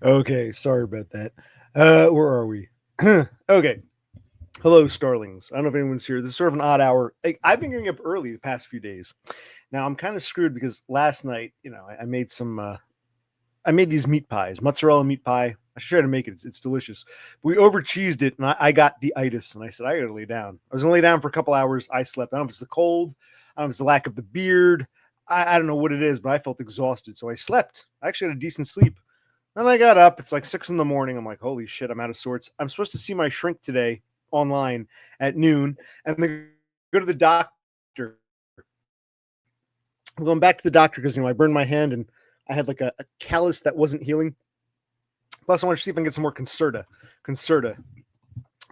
Okay, sorry about that. Where are we? Okay. Hello, Starlings. I don't know if anyone's here. This is sort of an odd hour. I've been getting up early the past few days. Now I'm kind of screwed because last night, I made some. I made these meat pies, mozzarella meat pie. I should try to make it. It's delicious. But we over cheesed it, and I got the itis, and I said I gotta lay down. I was gonna lay down for a couple hours. I slept. I don't know if it's the cold. I don't know if it's the lack of the beard. I don't know what it is, but I felt exhausted, so I slept. I actually had a decent sleep. Then I got up. It's like 6 in the morning. I'm like, holy shit, I'm out of sorts. I'm supposed to see my shrink today online at noon, and then go to the doctor. I'm going back to the doctor because I burned my hand and I had like a callus that wasn't healing. Plus, I want to see if I can get some more Concerta,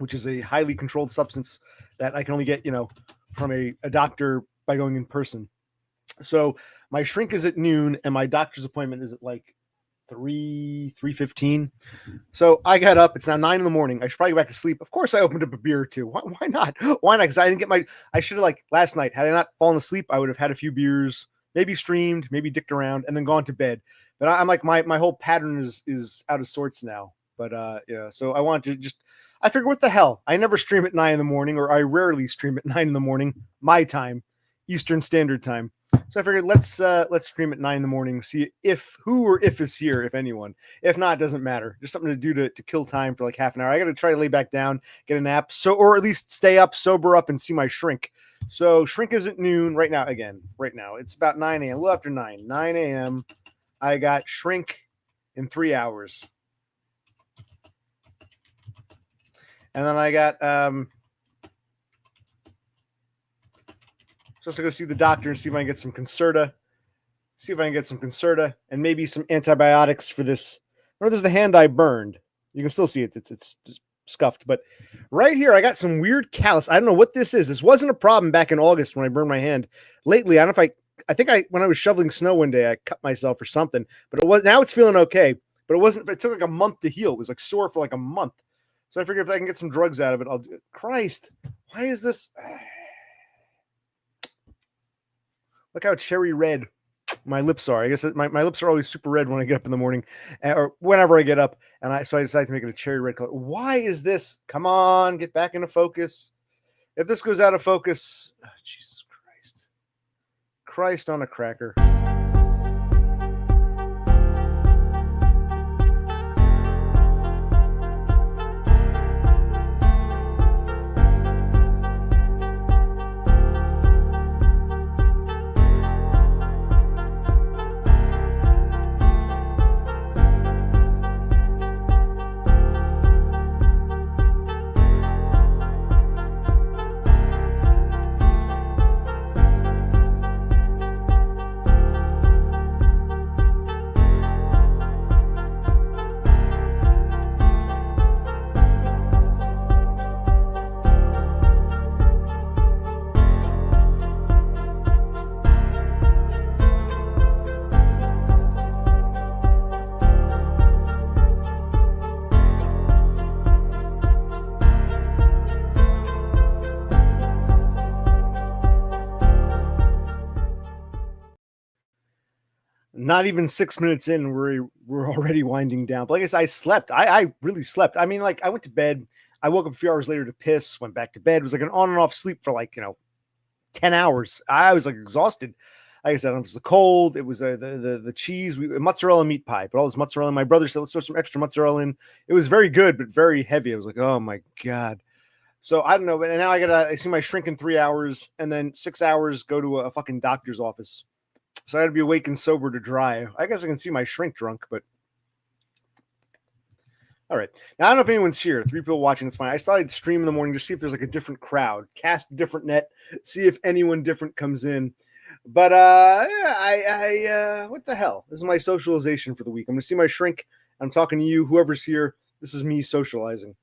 which is a highly controlled substance that I can only get, from a doctor by going in person. So my shrink is at noon, and my doctor's appointment is at like 3:15. So I got up. It's now 9 in the morning. I should probably go back to sleep. Of course, I opened up a beer or two. Why not? Why not? Because I didn't get my. I should have like last night. Had I not fallen asleep, I would have had a few beers, maybe streamed, maybe dicked around, and then gone to bed. But I'm like my whole pattern is out of sorts now. But yeah. So I want to just. I figure what the hell. I never stream at 9 in the morning, or I rarely stream at 9 in the morning, my time, Eastern Standard Time. So I figured let's stream at 9 in the morning, see if is here, if anyone. If not, it doesn't matter. Just something to do to kill time for like half an hour. I got to try to lay back down, get a nap, or at least stay up, sober up, and see my shrink. So shrink is at noon right now. Again, right now it's about 9 a.m. A little after 9 a.m. I got shrink in 3 hours, and then I got supposed to go see the doctor and see if I can get some Concerta. And maybe some antibiotics for this. Remember, there's the hand I burned. You can still see it. It's just scuffed. But right here, I got some weird callus. I don't know what this is. This wasn't a problem back in August when I burned my hand. Lately, I don't know if I think when I was shoveling snow one day, I cut myself or something. But now it's feeling okay. But it wasn't. It took like a month to heal. It was like sore for like a month. So I figured if I can get some drugs out of it, I'll do it. Christ, why is this? Look how cherry red my lips are. I guess my lips are always super red when I get up in the morning, or whenever I get up. And so I decided to make it a cherry red color. Why is this? Come on, get back into focus. If this goes out of focus, oh, Jesus Christ on a cracker. Not even 6 minutes in, we're already winding down. But like I said, I slept. I really slept. I mean, like I went to bed. I woke up a few hours later to piss. Went back to bed. It was like an on and off sleep for like 10 hours. I was like exhausted. Like I said, it was the cold. It was the cheese, mozzarella meat pie. But all this mozzarella. My brother said, let's throw some extra mozzarella in. It was very good, but very heavy. I was like, oh my God. So I don't know. But now I see my shrink in 3 hours, and then 6 hours go to a fucking doctor's office. So I had to be awake and sober to drive. I guess I can see my shrink drunk, but all right. Now I don't know if anyone's here. 3 people watching, it's fine. I thought I'd stream in the morning to see if there's like a different crowd, cast a different net, see if anyone different comes in. But what the hell? This is my socialization for the week. I'm gonna see my shrink. I'm talking to you, whoever's here. This is me socializing.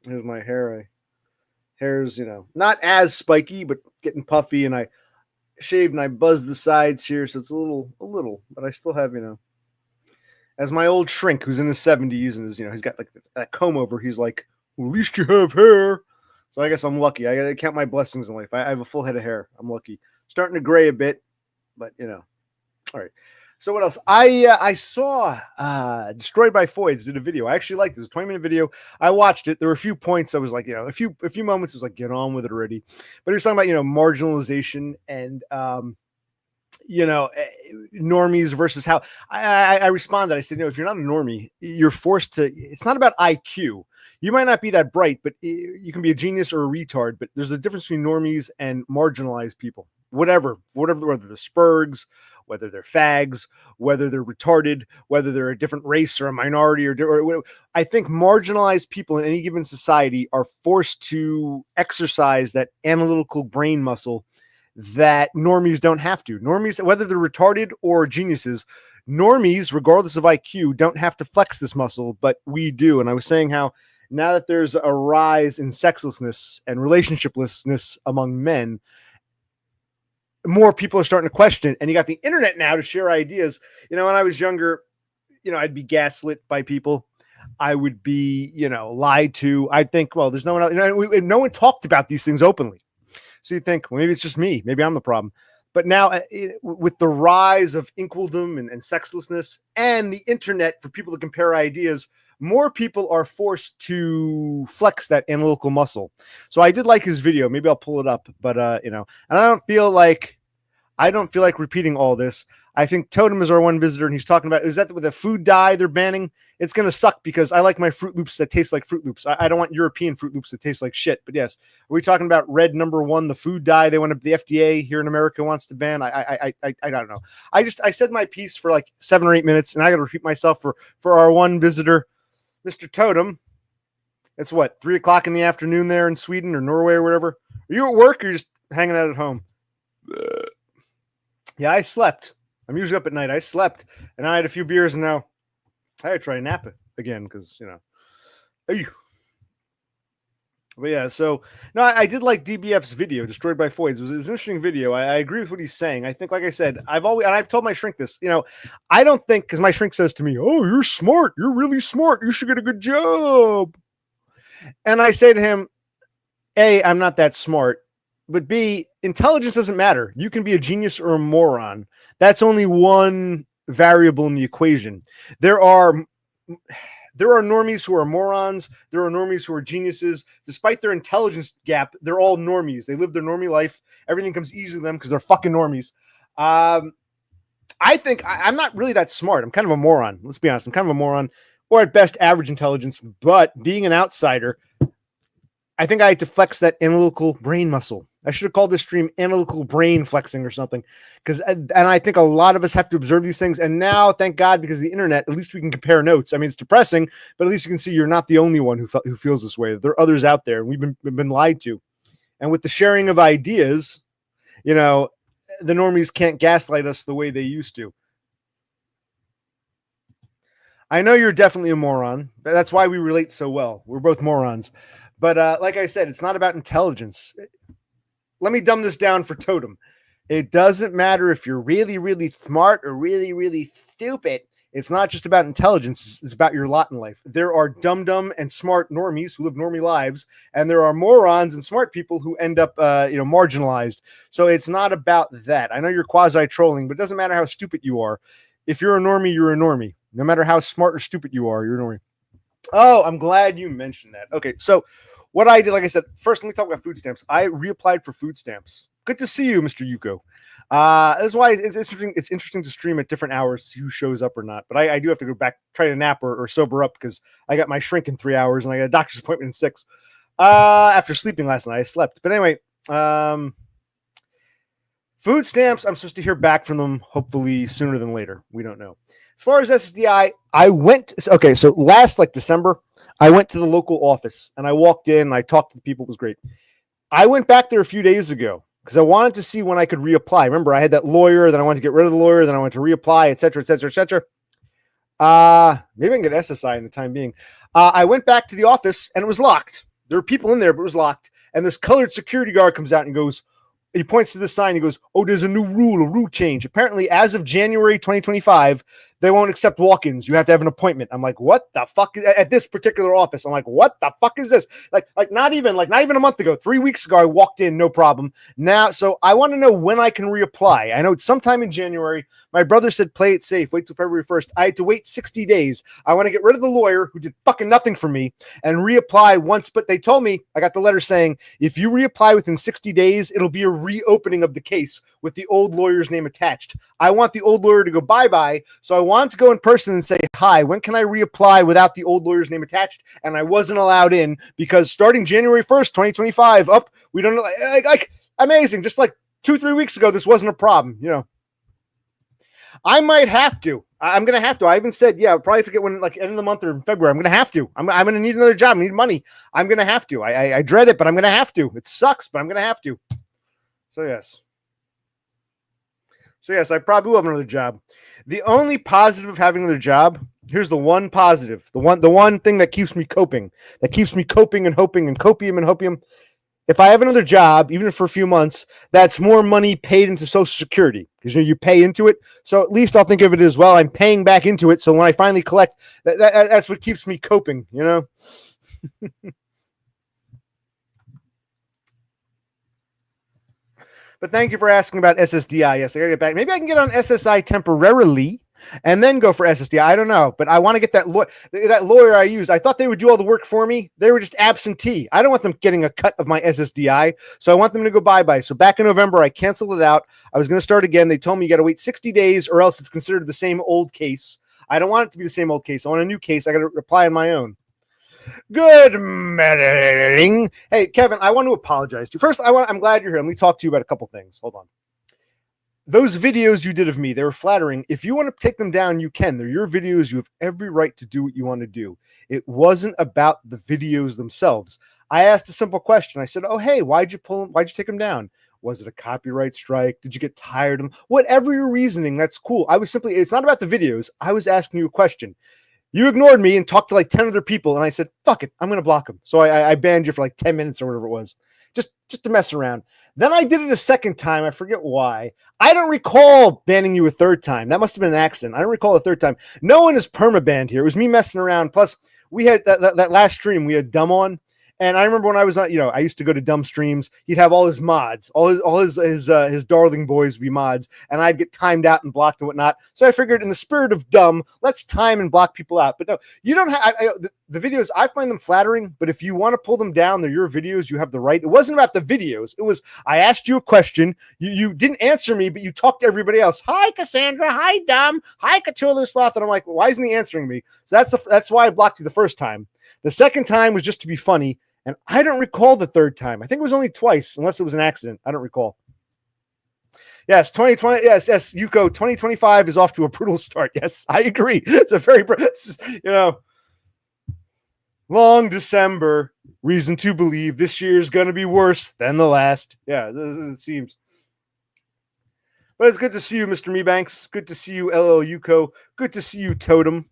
Here's my hair. Hair's not as spiky, but getting puffy, and I shaved and I buzzed the sides here, so it's a little, but I still have, as my old shrink who's in his 70s and is, he's got like that comb over. He's like, well, at least you have hair. So I guess I'm lucky. I got to count my blessings in life. I have a full head of hair. I'm lucky. Starting to gray a bit, but all right. So what else? I saw Destroyed by Foids did a video. I actually liked this, a 20-minute video. I watched it. There were a few points I was like, a few moments I was like, get on with it already. But he was talking about, marginalization and normies versus how I responded. I said, if you're not a normie, you're forced to. It's not about IQ. You might not be that bright, but you can be a genius or a retard. But there's a difference between normies and marginalized people. Whatever, whether they're spurgs, whether they're fags, whether they're retarded, whether they're a different race or a minority or I think marginalized people in any given society are forced to exercise that analytical brain muscle that normies don't have to. Normies, whether they're retarded or geniuses, normies, regardless of IQ, don't have to flex this muscle, but we do. And I was saying how now that there's a rise in sexlessness and relationshiplessness among men, more people are starting to question it. And you got the internet now to share ideas. When I was younger, I'd be gaslit by people. I would be, lied to. I think, well, there's no one else. No one talked about these things openly. So you think, well, maybe it's just me. Maybe I'm the problem. But now, with the rise of inkwildom and sexlessness and the internet for people to compare ideas, more people are forced to flex that analytical muscle. So I did like his video. Maybe I'll pull it up. But, and I don't feel like repeating all this. I think Totem is our one visitor, and he's talking about, is that with a food dye they're banning? It's going to suck because I like my Fruit Loops that taste like Fruit Loops. I don't want European Fruit Loops that taste like shit. But yes, are we talking about red number one, the food dye they want to, the FDA here in America wants to ban? I don't know. I said my piece for like 7 or 8 minutes, and I got to repeat myself for our one visitor, Mr. Totem. It's what, 3:00 in the afternoon there in Sweden or Norway or whatever. Are you at work or just hanging out at home? Yeah, I slept. I'm usually up at night. I slept, and I had a few beers, and now I had to try to nap it again because, But yeah, so no, I did like DBF's video, Destroyed by Foids. It was an interesting video. I agree with what he's saying. I think, like I said, I've told my shrink this. I don't think, because my shrink says to me, "Oh, you're smart. You're really smart. You should get a good job." And I say to him, A, I'm not that smart. But B, intelligence doesn't matter. You can be a genius or a moron. That's only one variable in the equation. There are normies who are morons. There are normies who are geniuses. Despite their intelligence gap, they're all normies. They live their normie life. Everything comes easy to them because they're fucking normies. I think I'm not really that smart. I'm kind of a moron. Let's be honest. I'm kind of a moron, or at best average intelligence. But being an outsider, I think I had to flex that analytical brain muscle. I should have called this stream analytical brain flexing or something. And I think a lot of us have to observe these things. And now, thank God, because of the internet, at least we can compare notes. I mean, it's depressing, but at least you can see you're not the only one who feels this way. There are others out there, and we've been lied to. And with the sharing of ideas, the normies can't gaslight us the way they used to. I know you're definitely a moron. That's why we relate so well. We're both morons. But like I said, it's not about intelligence. Let me dumb this down for Totem. It doesn't matter if you're really, really smart or really, really stupid. It's not just about intelligence. It's about your lot in life. There are dumb and smart normies who live normie lives, and there are morons and smart people who end up, marginalized. So it's not about that. I know you're quasi-trolling, but it doesn't matter how stupid you are. If you're a normie, you're a normie. No matter how smart or stupid you are, you're a normie. Oh, I'm glad you mentioned that. Okay, so what I did, like I said, first let me talk about food stamps. I reapplied for food stamps. Good to see you, Mr. Yuko. That's why it's interesting. It's interesting to stream at different hours, see who shows up or not. But I do have to go back, try to nap or sober up because I got my shrink in 3 hours and I got a doctor's appointment in 6. After sleeping last night, I slept. But anyway, food stamps. I'm supposed to hear back from them hopefully sooner than later. We don't know. As far as SSDI, I went. Okay, so last December, I went to the local office and I walked in and I talked to the people. It was great. I went back there a few days ago because I wanted to see when I could reapply. Remember, I had that lawyer, then I wanted to get rid of the lawyer, then I wanted to reapply, et cetera, et cetera, et cetera. Maybe I can get SSI in the time being. I went back to the office and it was locked. There were people in there, but it was locked. And this colored security guard comes out and goes, he points to the sign. He goes, "Oh, there's a new rule change. Apparently, as of January 2025, they won't accept walk-ins. You have to have an appointment. I'm like, what the fuck is at this particular office? I'm like, what the fuck is this? Like not even a month ago, 3 weeks ago, I walked in, no problem. Now, so I want to know when I can reapply. I know it's sometime in January. My brother said, play it safe. Wait till February 1st. I had to wait 60 days. I want to get rid of the lawyer who did fucking nothing for me and reapply once. But they told me, I got the letter saying, if you reapply within 60 days, it'll be a reopening of the case with the old lawyer's name attached. I want the old lawyer to go bye-bye. So I wanted to go in person and say, hi, when can I reapply without the old lawyer's name attached? And I wasn't allowed in because starting January 1st, 2025, we don't know, like amazing. Just like 2-3 weeks ago, this wasn't a problem, you know. I might have to. I'm going to have to. I even said, yeah, I'll probably forget when, like, end of the month or February. I'm going to have to. I'm going to need another job. I need money. I'm going to have to. I dread it, but I'm going to have to. It sucks, but I'm going to have to. So, yes. I probably will have another job. The only positive of having another job, here's the one positive, the one thing that keeps me coping, and hoping and copium and hopium. If I have another job, even for a few months, that's more money paid into Social Security because you pay into it. So at least I'll think of it as, well, I'm paying back into it. So when I finally collect, that's what keeps me coping, you know? But thank you for asking about SSDI. Yes, I gotta get back. Maybe I can get on SSI temporarily and then go for SSDI. I don't know, but I want to get that lawyer I used. I thought they would do all the work for me. They were just absentee. I don't want them getting a cut of my SSDI, so I want them to go bye-bye. So back in November, I canceled it out. I was going to start again. They told me you got to wait 60 days or else it's considered the same old case. I don't want it to be the same old case. I want a new case. I got to apply on my own. Good morning. Hey, Kevin, I want to apologize to you. First, I'm glad you're here. Let me talk to you about a couple things. Hold on. Those videos you did of me, they were flattering. If you want to take them down, you can. They're your videos. You have every right to do what you want to do. It wasn't about the videos themselves. I asked a simple question. I said, oh, hey, why'd you take them down? Was it a copyright strike? Did you get tired of them? Whatever your reasoning, that's cool. It's not about the videos. I was asking you a question. You ignored me and talked to like 10 other people, and I said, fuck it, I'm going to block them. So I banned you for like 10 minutes or whatever it was, just to mess around. Then I did it a second time. I forget why. I don't recall banning you a third time. That must have been an accident. I don't recall a third time. No one is perma-banned here. It was me messing around. Plus, we had that last stream, we had Dumb on. And I remember when I was on, I used to go to Dumb streams. He'd have all his mods, all his darling boys be mods, and I'd get timed out and blocked and whatnot. So I figured, in the spirit of Dumb, let's time and block people out. But no, you don't have the videos. I find them flattering, but if you want to pull them down, they're your videos. You have the right. It wasn't about the videos. It was, I asked you a question. You didn't answer me, but you talked to everybody else. Hi, Cassandra. Hi, Dumb. Hi, Cthulhu Sloth. And I'm like, why isn't he answering me? So that's why I blocked you the first time. The second time was just to be funny. And I don't recall the third time. I think it was only twice, unless it was an accident. I don't recall. Yes, 2020. Yes, Yuko. 2025 is off to a brutal start. Yes, I agree. It's a very, long December. Reason to believe this year is going to be worse than the last. Yeah, it seems. But it's good to see you, Mr. Mebanks. Good to see you, LL Yuko. Good to see you, Totem.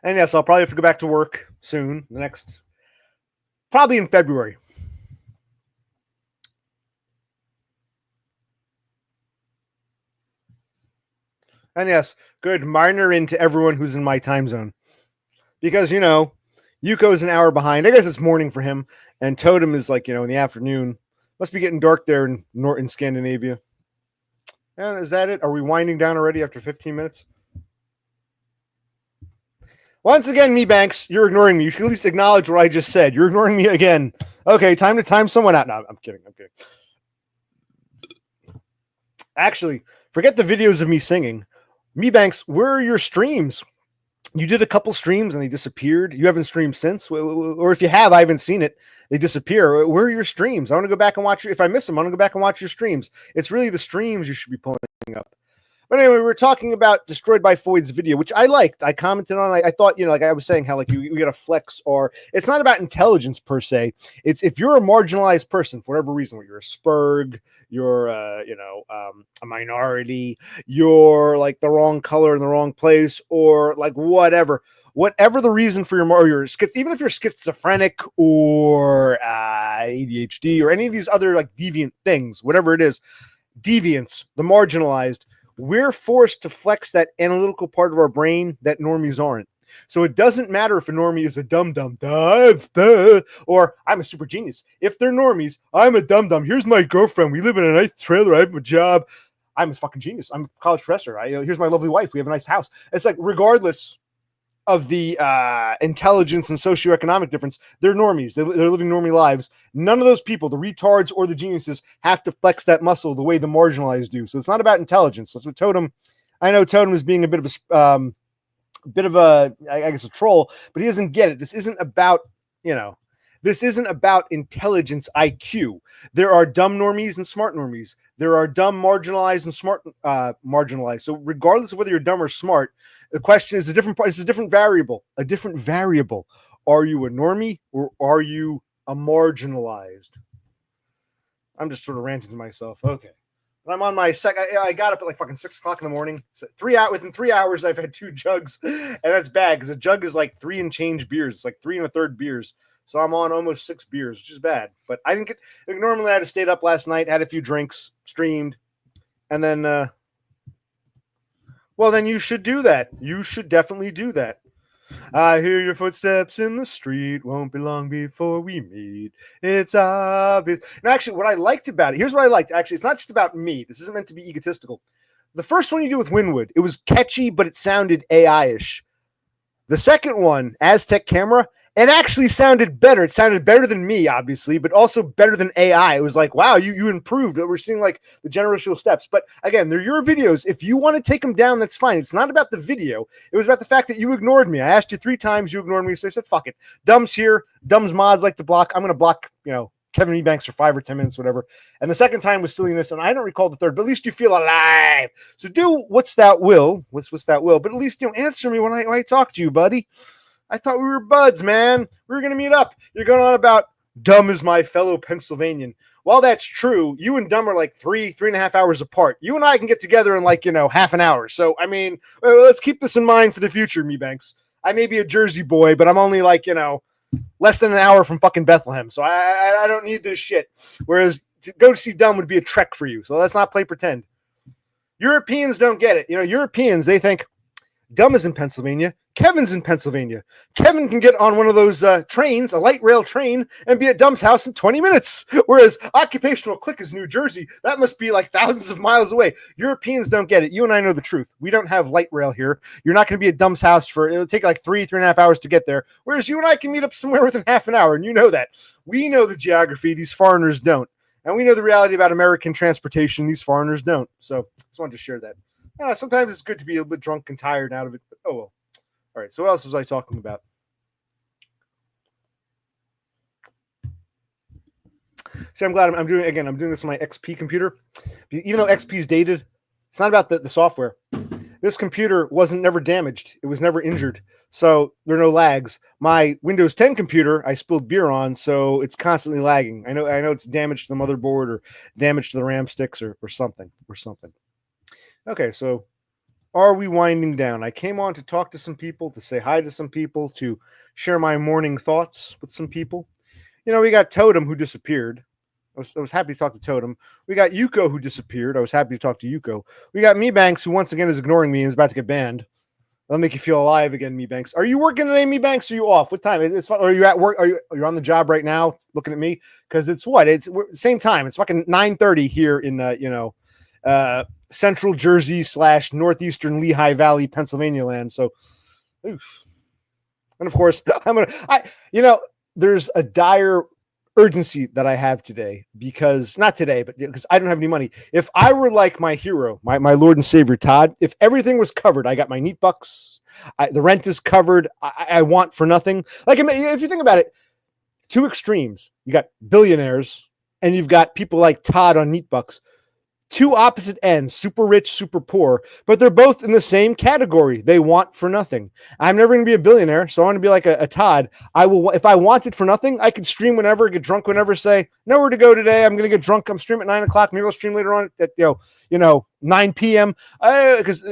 And yes, I'll probably have to go back to work soon. Probably in February. And yes, good Marnenstremm to everyone who's in my time zone. Because, Yuko's an hour behind. I guess it's morning for him. And Totem is like, in the afternoon. Must be getting dark there in Scandinavia. And is that it? Are we winding down already after 15 minutes? Once again, Mebanks, you're ignoring me. You should at least acknowledge what I just said. You're ignoring me again. Okay, time to time someone out. No, I'm kidding. Actually, forget the videos of me singing. Mebanks, where are your streams? You did a couple streams and they disappeared. You haven't streamed since? Or if you have, I haven't seen it. They disappear. Where are your streams? I want to go back and watch. If I miss them, I want to go back and watch your streams. It's really the streams you should be pulling up. But anyway, we were talking about Destroyed by Foyd's video, which I liked. I commented on. I thought, like I was saying, how like we got to flex, or it's not about intelligence per se. It's if you're a marginalized person for whatever reason, where you're a spurg, you're a minority, you're like the wrong color in the wrong place, or like whatever the reason for your even if you're schizophrenic or ADHD or any of these other like deviant things, whatever it is, deviants, the marginalized, we're forced to flex that analytical part of our brain that normies aren't. So it doesn't matter if a normie is a dum-dum, or I'm a super genius. If they're normies, I'm a dum-dum. Here's my girlfriend. We live in a nice trailer. I have a job. I'm a fucking genius. I'm a college professor. Here's my lovely wife. We have a nice house. It's like, regardless of the intelligence and socioeconomic difference, they're normies. They're living normie lives. None of those people, the retards or the geniuses, have to flex that muscle the way the marginalized do. So it's not about intelligence. That's what Totem. I know Totem is being a bit of a I guess a troll, but he doesn't get it. This isn't about intelligence IQ. There are dumb normies and smart normies. There are dumb marginalized and smart marginalized. So regardless of whether you're dumb or smart, the question is it's a different variable. A different variable. Are you a normie or are you a marginalized? I'm just sort of ranting to myself. Okay. I'm on my second. I got up at like fucking 6 o'clock in the morning. So within 3 hours, I've had 2 jugs, and that's bad because a jug is like 3 and change beers. It's like 3 1/3 beers. So I'm on almost 6 beers, which is bad. But I didn't get. Like, normally, I'd have stayed up last night, had a few drinks, streamed, and then. Well, then you should do that. You should definitely do that. I hear your footsteps in the street. Won't be long before we meet. It's obvious. And actually, what I liked about it, here's what I liked. Actually, it's not just about me. This isn't meant to be egotistical. The first one you did with Winwood, it was catchy, but it sounded AI-ish. The second one, Aztec Camera, it actually sounded better. It sounded better than me, obviously, but also better than AI. It was like, wow, you improved. We're seeing like the generational steps. But again, they're your videos. If you want to take them down, that's fine. It's not about the video. It was about the fact that you ignored me. I asked you 3 times, you ignored me. So I said, fuck it. Dumb's here. Dumb's mods like to block. I'm going to block, Kevin Ebanks for 5 or 10 minutes, whatever. And the second time was silliness, and I don't recall the third, but at least you feel alive. So do what's that will. What's that will? But at least answer me when I talk to you, buddy. I thought we were buds, man. We were going to meet up. You're going on about dumb is my fellow Pennsylvanian. While that's true, you and Dumb are like 3.5 hours apart. You and I can get together in like, half an hour. So, I mean, let's keep this in mind for the future, me Banks. I may be a Jersey boy, but I'm only like, less than an hour from fucking Bethlehem. So I don't need this shit. Whereas to go to see Dumb would be a trek for you. So let's not play pretend. Europeans don't get it. Europeans, they think Dumb is in Pennsylvania. Kevin's in Pennsylvania. Kevin can get on one of those trains, a light rail train, and be at Dumb's house in 20 minutes. Whereas Occupational Click is New Jersey. That must be like thousands of miles away. Europeans don't get it. You and I know the truth. We don't have light rail here. You're not going to be at Dumb's house it'll take like 3.5 hours to get there. Whereas you and I can meet up somewhere within half an hour, and you know that. We know the geography. These foreigners don't. And we know the reality about American transportation. These foreigners don't. So just wanted to share that. Sometimes it's good to be a little bit drunk and tired and out of it. But, oh, well. All right, so what else was I talking about? See, I'm glad I'm doing this on my XP computer. Even though XP is dated, it's not about the software. This computer wasn't never damaged. It was never injured. So there are no lags. My Windows 10 computer, I spilled beer on, so it's constantly lagging. I know it's damaged to the motherboard or damage to the RAM sticks or something. Okay, so are we winding down? I came on to talk to some people, to say hi to some people, to share my morning thoughts with some people. We got Totem, who disappeared. I was happy to talk to Totem. We got Yuko, who disappeared. I was happy to talk to Yuko. We got Me Banks, who once again is ignoring me and is about to get banned. That'll make you feel alive again, Me Banks. Are you working today, Me Banks? Or are you off? What time? It's fun. Are you at work? Are you on the job right now looking at me? Because it's same time. It's fucking 9:30 here in Central Jersey / Northeastern Lehigh Valley, Pennsylvania land. So, oof. And of course, there's a dire urgency that I have today because not today, but because I don't have any money. If I were like my hero, my Lord and Savior Todd, if everything was covered, I got my neat bucks, the rent is covered. I want for nothing. Like if you think about it, 2 extremes. You got billionaires and you've got people like Todd on neat bucks. two opposite ends, super rich, super poor, but they're both in the same category. They want for nothing. I'm never going to be a billionaire, so I want to be like a Todd. I will, if I wanted for nothing, I could stream whenever, get drunk whenever, say nowhere to go today. I'm going to get drunk. I'm streaming at 9:00. Maybe I'll stream later on at 9 p.m. Because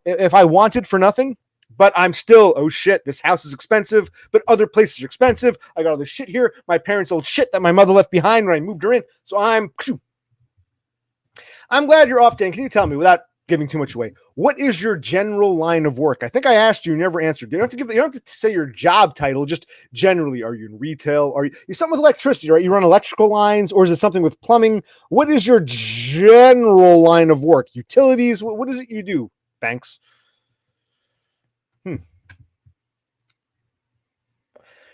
if I wanted for nothing, but I'm still, oh shit, this house is expensive, but other places are expensive. I got all this shit here. My parents' old shit that my mother left behind when I moved her in. So I'm glad you're off, Dan. Can you tell me, without giving too much away, what is your general line of work? I think I asked you, never answered. You don't have to say your job title. Just generally, are you in retail? Are you something with electricity? Right? You run electrical lines, or is it something with plumbing? What is your general line of work? Utilities? What is it you do? Thanks.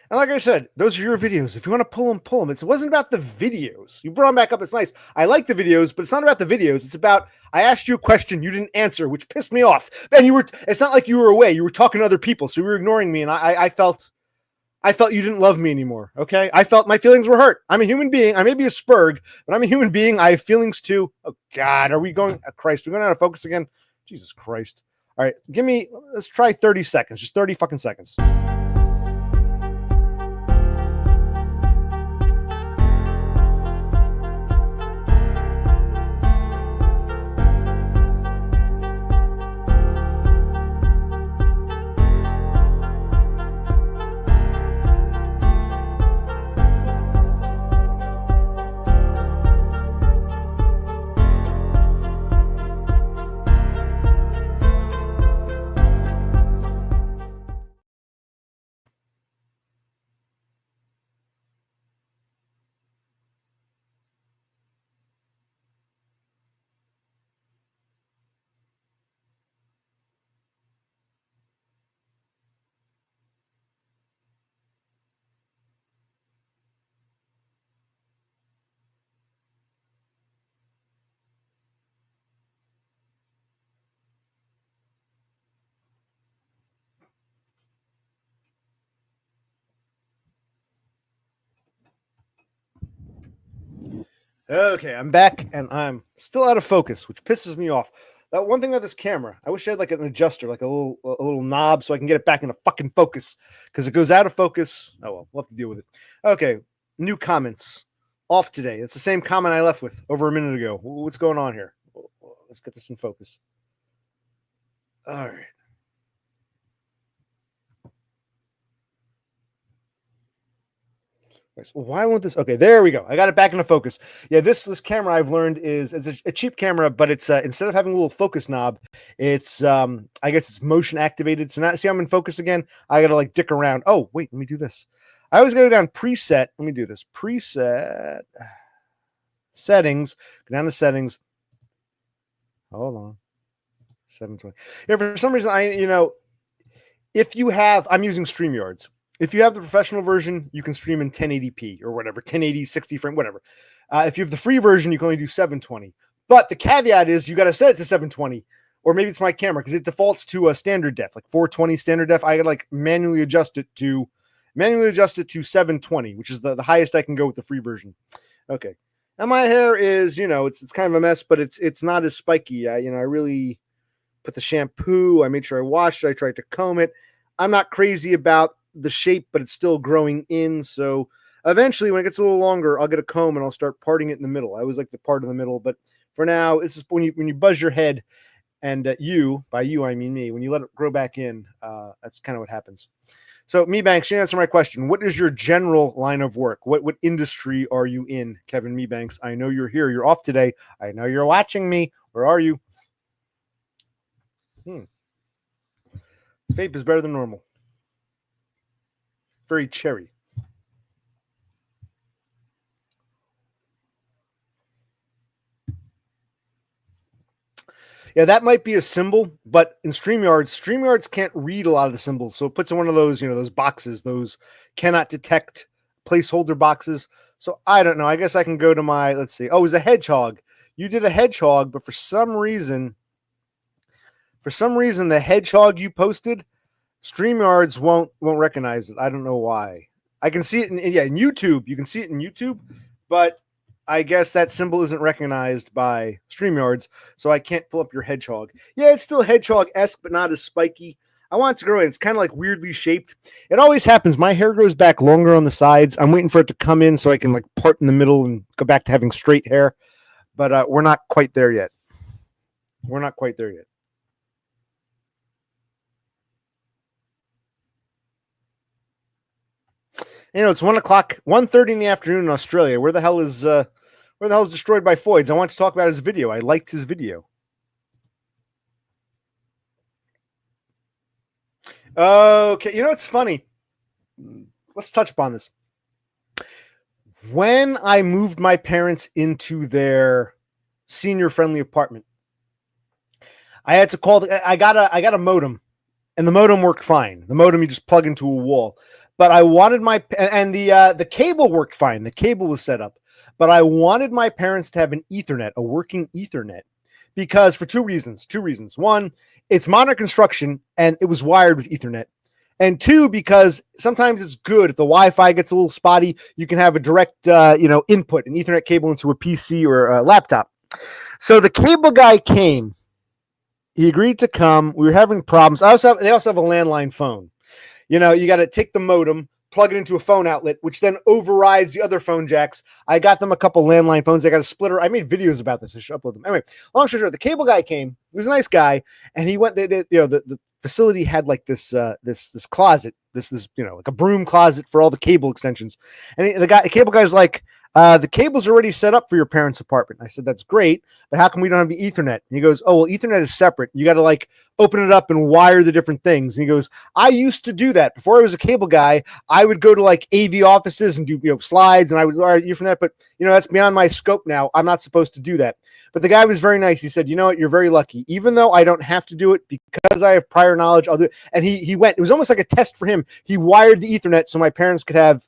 And like I said, those are your videos. If you want to pull them, pull them. It wasn't about the videos. You brought them back up. It's nice. I like the videos, but it's not about the videos. It's about, I asked you a question you didn't answer, which pissed me off. And it's not like you were away. You were talking to other people. So you were ignoring me. And I felt you didn't love me anymore. Okay. I felt my feelings were hurt. I'm a human being. I may be a spurg, but I'm a human being. I have feelings too. Oh God, are we going, Christ, we're going out of focus again. Jesus Christ. All right. Let's try 30 seconds. Just 30 fucking seconds. Okay, I'm back and I'm still out of focus, which pisses me off. That one thing about this camera, I wish I had like an adjuster, like a little knob, so I can get it back into fucking focus. Because it goes out of focus. Oh well, we'll have to deal with it. Okay, new comments. Off today. It's the same comment I left with over a minute ago. What's going on here? Let's get this in focus. All right. Why won't this? Okay, there we go. I got it back into focus. Yeah, this camera I've learned is a cheap camera, but it's instead of having a little focus knob, it's I guess it's motion activated. So now see I'm in focus again. I gotta like dick around. Oh wait, let me do this. I always go down preset. Let me do this. Preset settings. Go down to settings. Hold on. 720. Yeah, for some reason if you have, I'm using StreamYards. If you have the professional version, you can stream in 1080p or whatever, 1080, 60 frame, whatever. If you have the free version, you can only do 720. But the caveat is you got to set it to 720, or maybe it's my camera because it defaults to a standard def, like 420 standard def. I got to like manually adjust it to 720, which is the highest I can go with the free version. Okay, and my hair is it's kind of a mess, but it's not as spiky. I really put the shampoo. I made sure I washed it. I tried to comb it. I'm not crazy about the shape, but it's still growing in. So eventually, when it gets a little longer, I'll get a comb and I'll start parting it in the middle. I always like the part in the middle, but for now, this is when you buzz your head, and by you I mean me. When you let it grow back in, that's kind of what happens. So, Me Banks, you answer my question. What is your general line of work? What industry are you in, Kevin Me Banks? I know you're here. You're off today. I know you're watching me. Where are you? Vape is better than normal. Very cherry. Yeah, that might be a symbol, but in StreamYards can't read a lot of the symbols. So it puts in one of those, those boxes, those cannot detect placeholder boxes. So I don't know. I guess I can go to my, let's see. Oh, it was a hedgehog. You did a hedgehog, but for some reason, the hedgehog you posted, StreamYards won't recognize it. I don't know why. I can see it in YouTube. You can see it in YouTube, but I guess that symbol isn't recognized by StreamYards, so I can't pull up your hedgehog. Yeah, it's still hedgehog-esque, but not as spiky. I want it to grow in. It's kind of like weirdly shaped. It always happens. My hair grows back longer on the sides. I'm waiting for it to come in so I can like part in the middle and go back to having straight hair. But we're not quite there yet. We're not quite there yet. You know, it's 1:00, 1:30 in the afternoon in Australia. Where the hell is Destroyed by Foids? I want to talk about his video. I liked his video. Okay, you know it's funny. Let's touch upon this. When I moved my parents into their senior-friendly apartment, I had to call. I got a modem, and the modem worked fine. The modem you just plug into a wall. But I wanted the cable worked fine. The cable was set up, but I wanted my parents to have an Ethernet, a working Ethernet, because for two reasons. Two reasons. One, it's modern construction, and it was wired with Ethernet. And two, because sometimes it's good if the Wi-Fi gets a little spotty, you can have a direct, input, an Ethernet cable into a PC or a laptop. So the cable guy came. He agreed to come. We were having problems. They also have a landline phone. You know, you got to take the modem, plug it into a phone outlet, which then overrides the other phone jacks. I got them a couple landline phones. I got a splitter. I made videos about this. I should upload them. Anyway, long story short, the cable guy came. He was a nice guy, and he went. The facility had like this closet, this like a broom closet for all the cable extensions. And the cable guy's like, the cable's already set up for your parents' apartment. I said, that's great, but how come we don't have the Ethernet? And he goes, oh, well, Ethernet is separate. You got to like open it up and wire the different things. And he goes, I used to do that. Before I was a cable guy, I would go to like AV offices and do slides, and I would wire Ethernet, but that's beyond my scope now. I'm not supposed to do that. But the guy was very nice. He said, you know what, you're very lucky. Even though I don't have to do it because I have prior knowledge, I'll do it. And he went. It was almost like a test for him. He wired the Ethernet so my parents could have,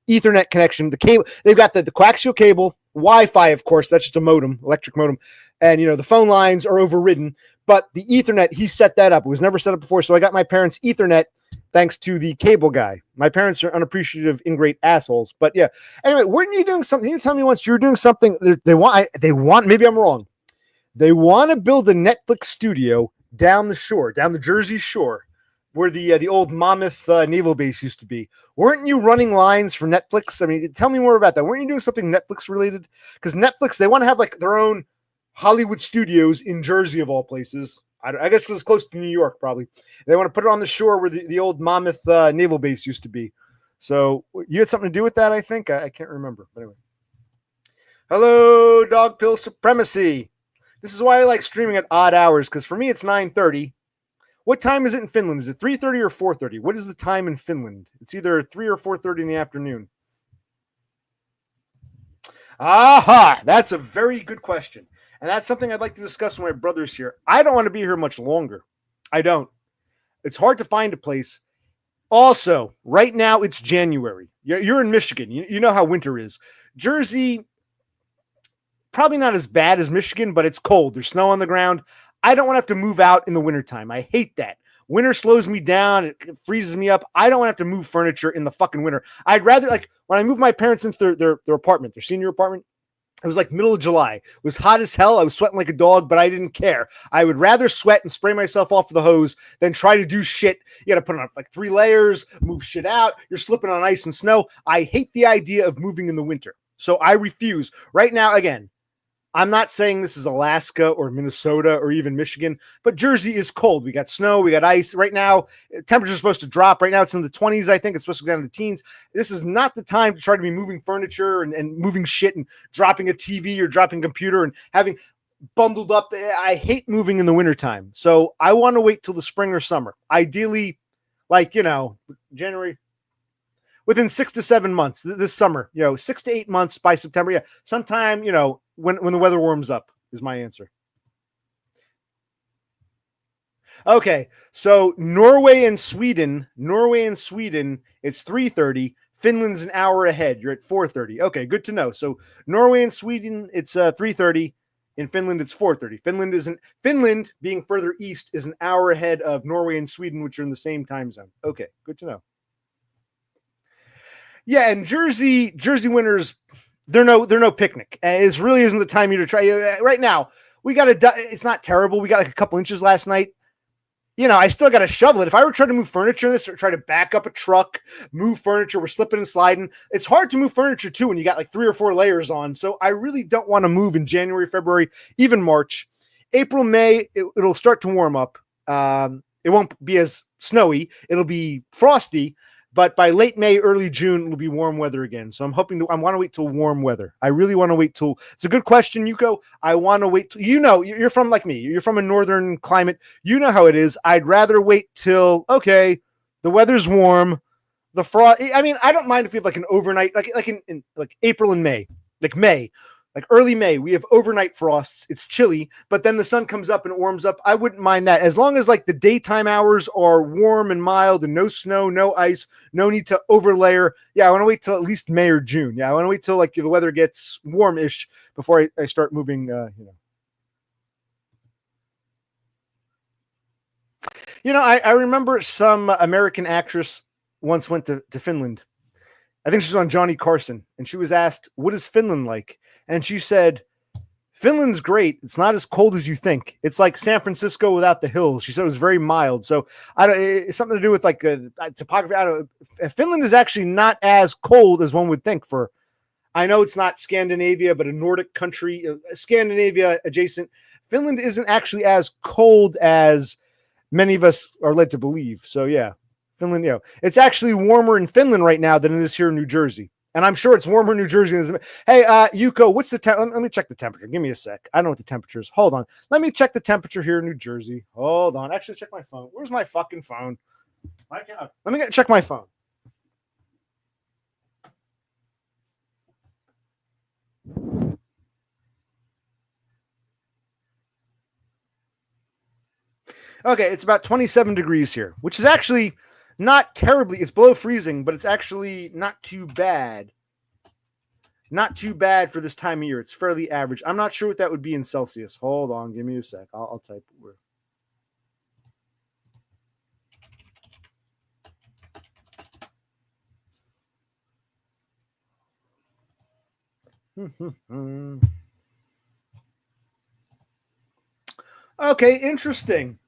Ethernet connection. The cable, they've got the coaxial cable, Wi-Fi, of course, that's just a modem, electric modem. And, the phone lines are overridden. But the Ethernet, he set that up. It was never set up before. So I got my parents' Ethernet thanks to the cable guy. My parents are unappreciative, ingrate assholes. But yeah. Anyway, weren't you doing something? You tell me once you were doing something they want, maybe I'm wrong. They want to build a Netflix studio down the Jersey shore, where the old Monmouth naval base used to be. Weren't you running lines for Netflix? I mean, tell me more about that. Weren't you doing something Netflix related? Because Netflix, they want to have like their own Hollywood studios in Jersey of all places. I guess because it's close to New York, probably. They want to put it on the shore where the old Monmouth naval base used to be. So you had something to do with that, I think. I can't remember. But anyway. Hello, Dog Pill Supremacy. This is why I like streaming at odd hours, because for me it's 9:30. What time is it in Finland? Is it 3:30 or 4:30? What is the time in Finland? It's either 3 or 4:30 in the afternoon. Aha! That's a very good question. And that's something I'd like to discuss with my brothers here. I don't want to be here much longer. I don't. It's hard to find a place. Also, right now it's January. You're in Michigan. You know how winter is. Jersey, probably not as bad as Michigan, but it's cold. There's snow on the ground. I don't want to have to move out in the wintertime. I hate that. Winter slows me down. It freezes me up. I don't want to have to move furniture in the fucking winter. I'd rather, like, when I moved my parents into their apartment, their senior apartment, it was like middle of July. It was hot as hell. I was sweating like a dog, but I didn't care. I would rather sweat and spray myself off with the hose than try to do shit. You got to put on like 3 layers, move shit out. You're slipping on ice and snow. I hate the idea of moving in the winter. So I refuse. Right now, again, I'm not saying this is Alaska or Minnesota or even Michigan, but Jersey is cold. We got snow, we got ice. Right now, temperature's supposed to drop. Right now, it's in the 20s, I think. It's supposed to go down to the teens. This is not the time to try to be moving furniture and moving shit and dropping a TV or dropping a computer and having bundled up. I hate moving in the wintertime. So I want to wait till the spring or summer. Ideally, like, January. Within 6 to 7 months this summer, 6 to 8 months by September. Yeah, sometime, when the weather warms up is my answer. Okay, so Norway and Sweden, it's 3:30. Finland's an hour ahead. You're at 4:30. Okay, good to know. So Norway and Sweden, it's 3:30. In Finland, it's 4:30. Finland, being further east, is an hour ahead of Norway and Sweden, which are in the same time zone. Okay, good to know. Yeah, and Jersey winters, they're no picnic. It really isn't the time you to try. Right now, we got it's not terrible. We got like a couple inches last night. I still got to shovel it. If I were trying to move furniture in this or try to back up a truck, move furniture, we're slipping and sliding. It's hard to move furniture too when you got like 3 or 4 layers on. So I really don't want to move in January, February, even March. April, May, it'll start to warm up. It won't be as snowy. It'll be frosty. But by late May, early June, it'll be warm weather again. So I want to wait till warm weather. I really want to wait till, it's a good question, Yuko. I want to wait till, you're from like me. You're from a northern climate. You know how it is. I'd rather wait till, okay, the weather's warm. The frost, I mean, I don't mind if we have like an overnight, like in like April and May, like early May, we have overnight frosts. It's chilly, but then the sun comes up and it warms up. I wouldn't mind that as long as like the daytime hours are warm and mild and no snow, no ice, no need to overlayer. Yeah, I want to wait till at least May or June. Yeah, I want to wait till like the weather gets warmish before I start moving. I remember some American actress once went to Finland. I think she was on Johnny Carson, and she was asked, "What is Finland like?" And she said, "Finland's great. It's not as cold as you think. It's like San Francisco without the hills." She said it was very mild. So it's something to do with like topography. I don't know. Finland is actually not as cold as one would think. I know it's not Scandinavia, but a Nordic country, Scandinavia adjacent. Finland isn't actually as cold as many of us are led to believe. So yeah. Finland, it's actually warmer in Finland right now than it is here in New Jersey. And I'm sure it's warmer in New Jersey. Hey, Yuko, what's the let me check the temperature. Give me a sec. I don't know what the temperature is. Hold on. Let me check the temperature here in New Jersey. Hold on. Actually, check my phone. Where's my fucking phone? Let me check my phone. Okay, it's about 27 degrees here, which is actually not terribly. It's below freezing, but it's actually not too bad. Not too bad for this time of year. It's fairly average. I'm not sure what that would be in Celsius. Hold on. Give me a sec. I'll type it. Okay, interesting.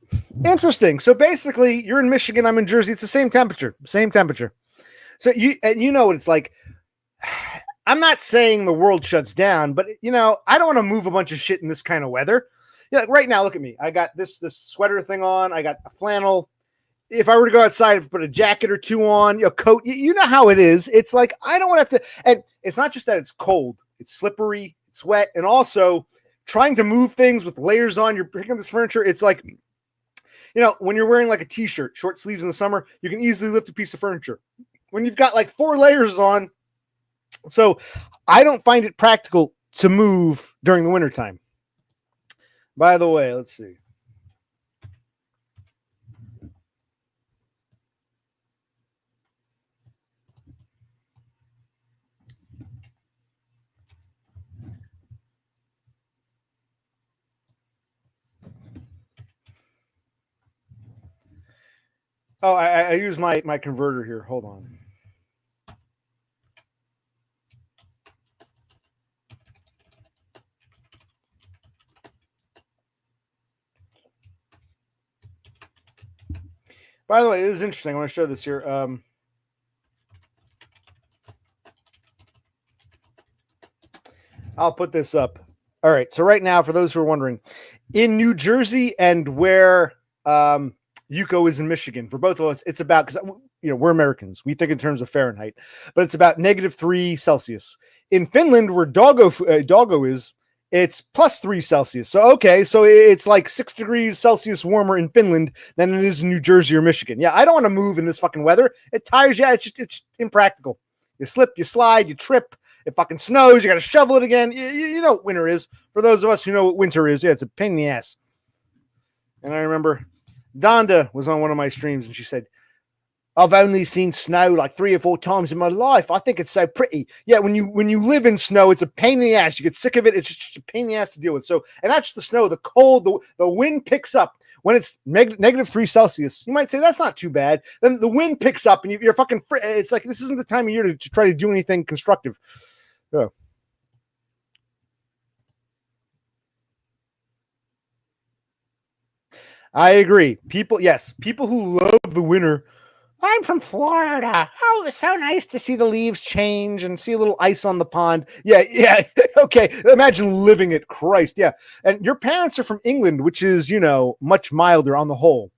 So basically, you're in Michigan, I'm in Jersey. It's the same temperature. So you know what it's like. I'm not saying the world shuts down, but I don't want to move a bunch of shit in this kind of weather. Yeah, like right now, look at me. I got this sweater thing on. I got a flannel. If I were to go outside, I'd put a jacket or two on, coat. You know how it is. It's like I don't want to have to. And it's not just that it's cold. It's slippery. It's wet, and also trying to move things with layers on. You're picking up this furniture. It's like, when you're wearing like a t-shirt, short sleeves in the summer, you can easily lift a piece of furniture. When you've got like 4 layers on. So I don't find it practical to move during the wintertime. By the way, let's see. Oh, I use my converter here. Hold on. By the way, this is interesting. I want to show this here. I'll put this up. All right. So right now, for those who are wondering, in New Jersey and where Yuko is in Michigan, for both of us, it's about, because we're Americans. We think in terms of Fahrenheit, but it's about -3 Celsius. In Finland, where Doggo is, it's +3 Celsius. So, okay. So it's like 6 degrees Celsius warmer in Finland than it is in New Jersey or Michigan. Yeah. I don't want to move in this fucking weather. It tires you. Yeah, it's impractical. You slip, you slide, you trip. It fucking snows. You got to shovel it again. You know what winter is. For those of us who know what winter is, yeah, it's a pain in the ass. And I remember Donda was on one of my streams and she said, "I've only seen snow like 3 or 4 times in my life. I think it's so pretty." Yeah, when you live in snow, it's a pain in the ass. You get sick of it. It's just a pain in the ass to deal with. So, and that's the snow, the cold, the wind picks up. When it's -3 Celsius, you might say that's not too bad. Then the wind picks up and you're fucking it's like this isn't the time of year to try to do anything constructive. Yeah. I agree. People who love the winter. I'm from Florida. Oh, it's so nice to see the leaves change and see a little ice on the pond. Yeah, yeah. Okay. Imagine living it. Christ. Yeah. And your parents are from England, which is, much milder on the whole.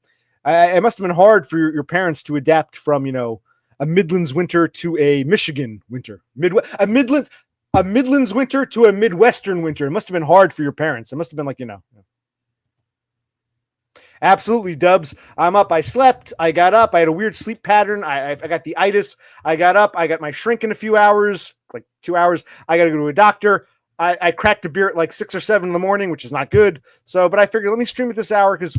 It must have been hard for your parents to adapt from, a Midlands winter to a Michigan winter. A Midlands winter to a Midwestern winter. It must have been hard for your parents. It must have been like. Absolutely, Dubs. I'm up. I slept. I got up. I had a weird sleep pattern. I got the itis. I got up. I got my shrink in a few hours, like 2 hours. I got to go to a doctor. I cracked a beer at like 6 or 7 in the morning, which is not good. So, but I figured let me stream it this hour because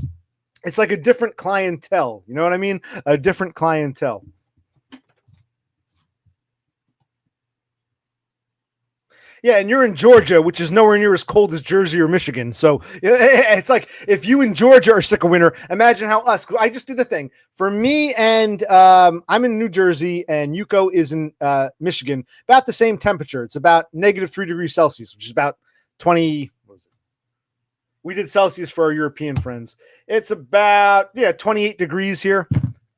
it's like a different clientele. You know what I mean? A different clientele. Yeah, and you're in Georgia, which is nowhere near as cold as Jersey or Michigan. So it's like if you in Georgia are sick of winter, imagine how us. I just did the thing for me, and I'm in New Jersey, and Yuko is in Michigan. About the same temperature. It's about -3 degrees Celsius, which is about 20. What was it? We did Celsius for our European friends. It's about 28 degrees here,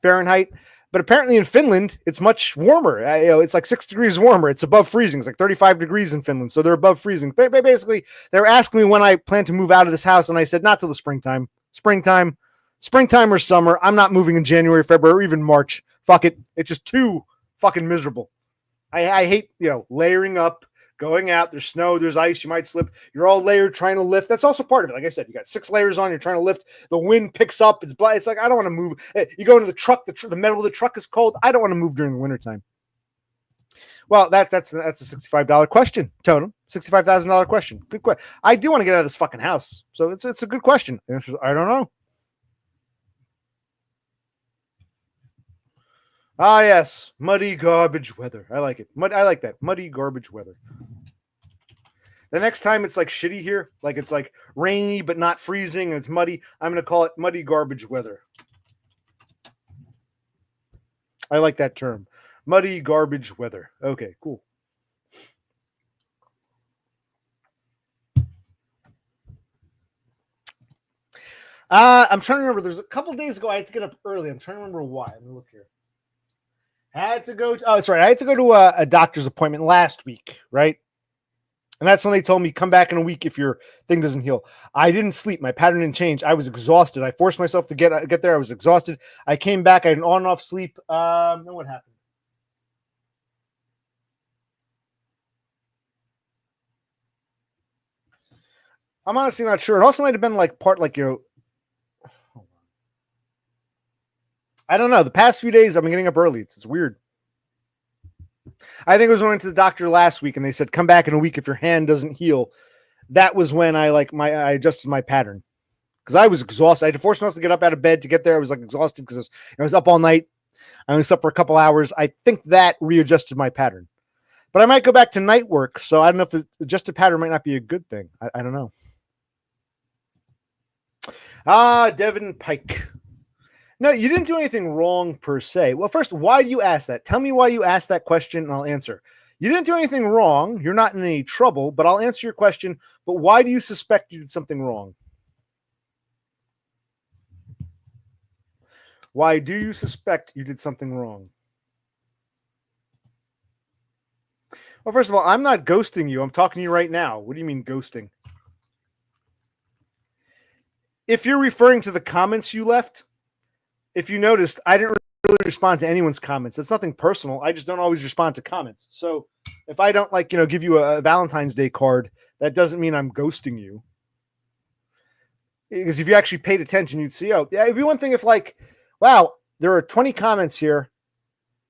Fahrenheit. But apparently in Finland, it's much warmer. It's like 6 degrees warmer. It's above freezing. It's like 35 degrees in Finland. So they're above freezing. Basically, they were asking me when I plan to move out of this house. And I said, not till the springtime. Springtime or summer. I'm not moving in January, February, or even March. Fuck it. It's just too fucking miserable. I hate, layering up, going out. There's snow, there's ice. You might slip. You're all layered trying to lift. That's also part of it. Like I said, you got 6 layers on. You're trying to lift. The wind picks up. It's like, I don't want to move. You go into the truck. The metal of the truck is cold. I don't want to move during the wintertime. Well, that's a $65 question, total. $65,000 question. Good question. I do want to get out of this fucking house. So it's a good question. I don't know. Ah, yes. Muddy garbage weather. I like it. I like that. Muddy garbage weather. The next time it's like shitty here, like it's like rainy but not freezing and it's muddy, I'm going to call it muddy garbage weather. I like that term. Muddy garbage weather. Okay, cool. I'm trying to remember. There's a couple days ago I had to get up early. I'm trying to remember why. Let me look here. I had to go. That's right. I had to go to a doctor's appointment last week, right? And that's when they told me come back in a week if your thing doesn't heal. I didn't sleep. My pattern didn't change. I was exhausted. I forced myself to get there. I was exhausted. I came back. I had an on and off sleep. Then what happened? I'm honestly not sure. It also might have been like part like I don't know. The past few days I've been getting up early. It's weird. I think it was when I went to the doctor last week and they said, come back in a week if your hand doesn't heal. That was when I adjusted my pattern because I was exhausted. I had to force myself to get up out of bed to get there. I was like exhausted because I was up all night. I only slept for a couple hours. I think that readjusted my pattern, but I might go back to night work. So I don't know if the adjusted pattern might not be a good thing. I don't know. Devin Pike. No, you didn't do anything wrong per se. Well, first, why do you ask that? Tell me why you asked that question and I'll answer. You didn't do anything wrong. You're not in any trouble, but I'll answer your question. But why do you suspect you did something wrong? Why do you suspect you did something wrong? Well, first of all, I'm not ghosting you. I'm talking to you right now. What do you mean ghosting? If you're referring to the comments you left, if you noticed, I didn't really respond to anyone's comments. It's nothing personal. I just don't always respond to comments. So if I don't give you a Valentine's Day card, that doesn't mean I'm ghosting you. Because if you actually paid attention, you'd see, it'd be one thing if wow, there are 20 comments here.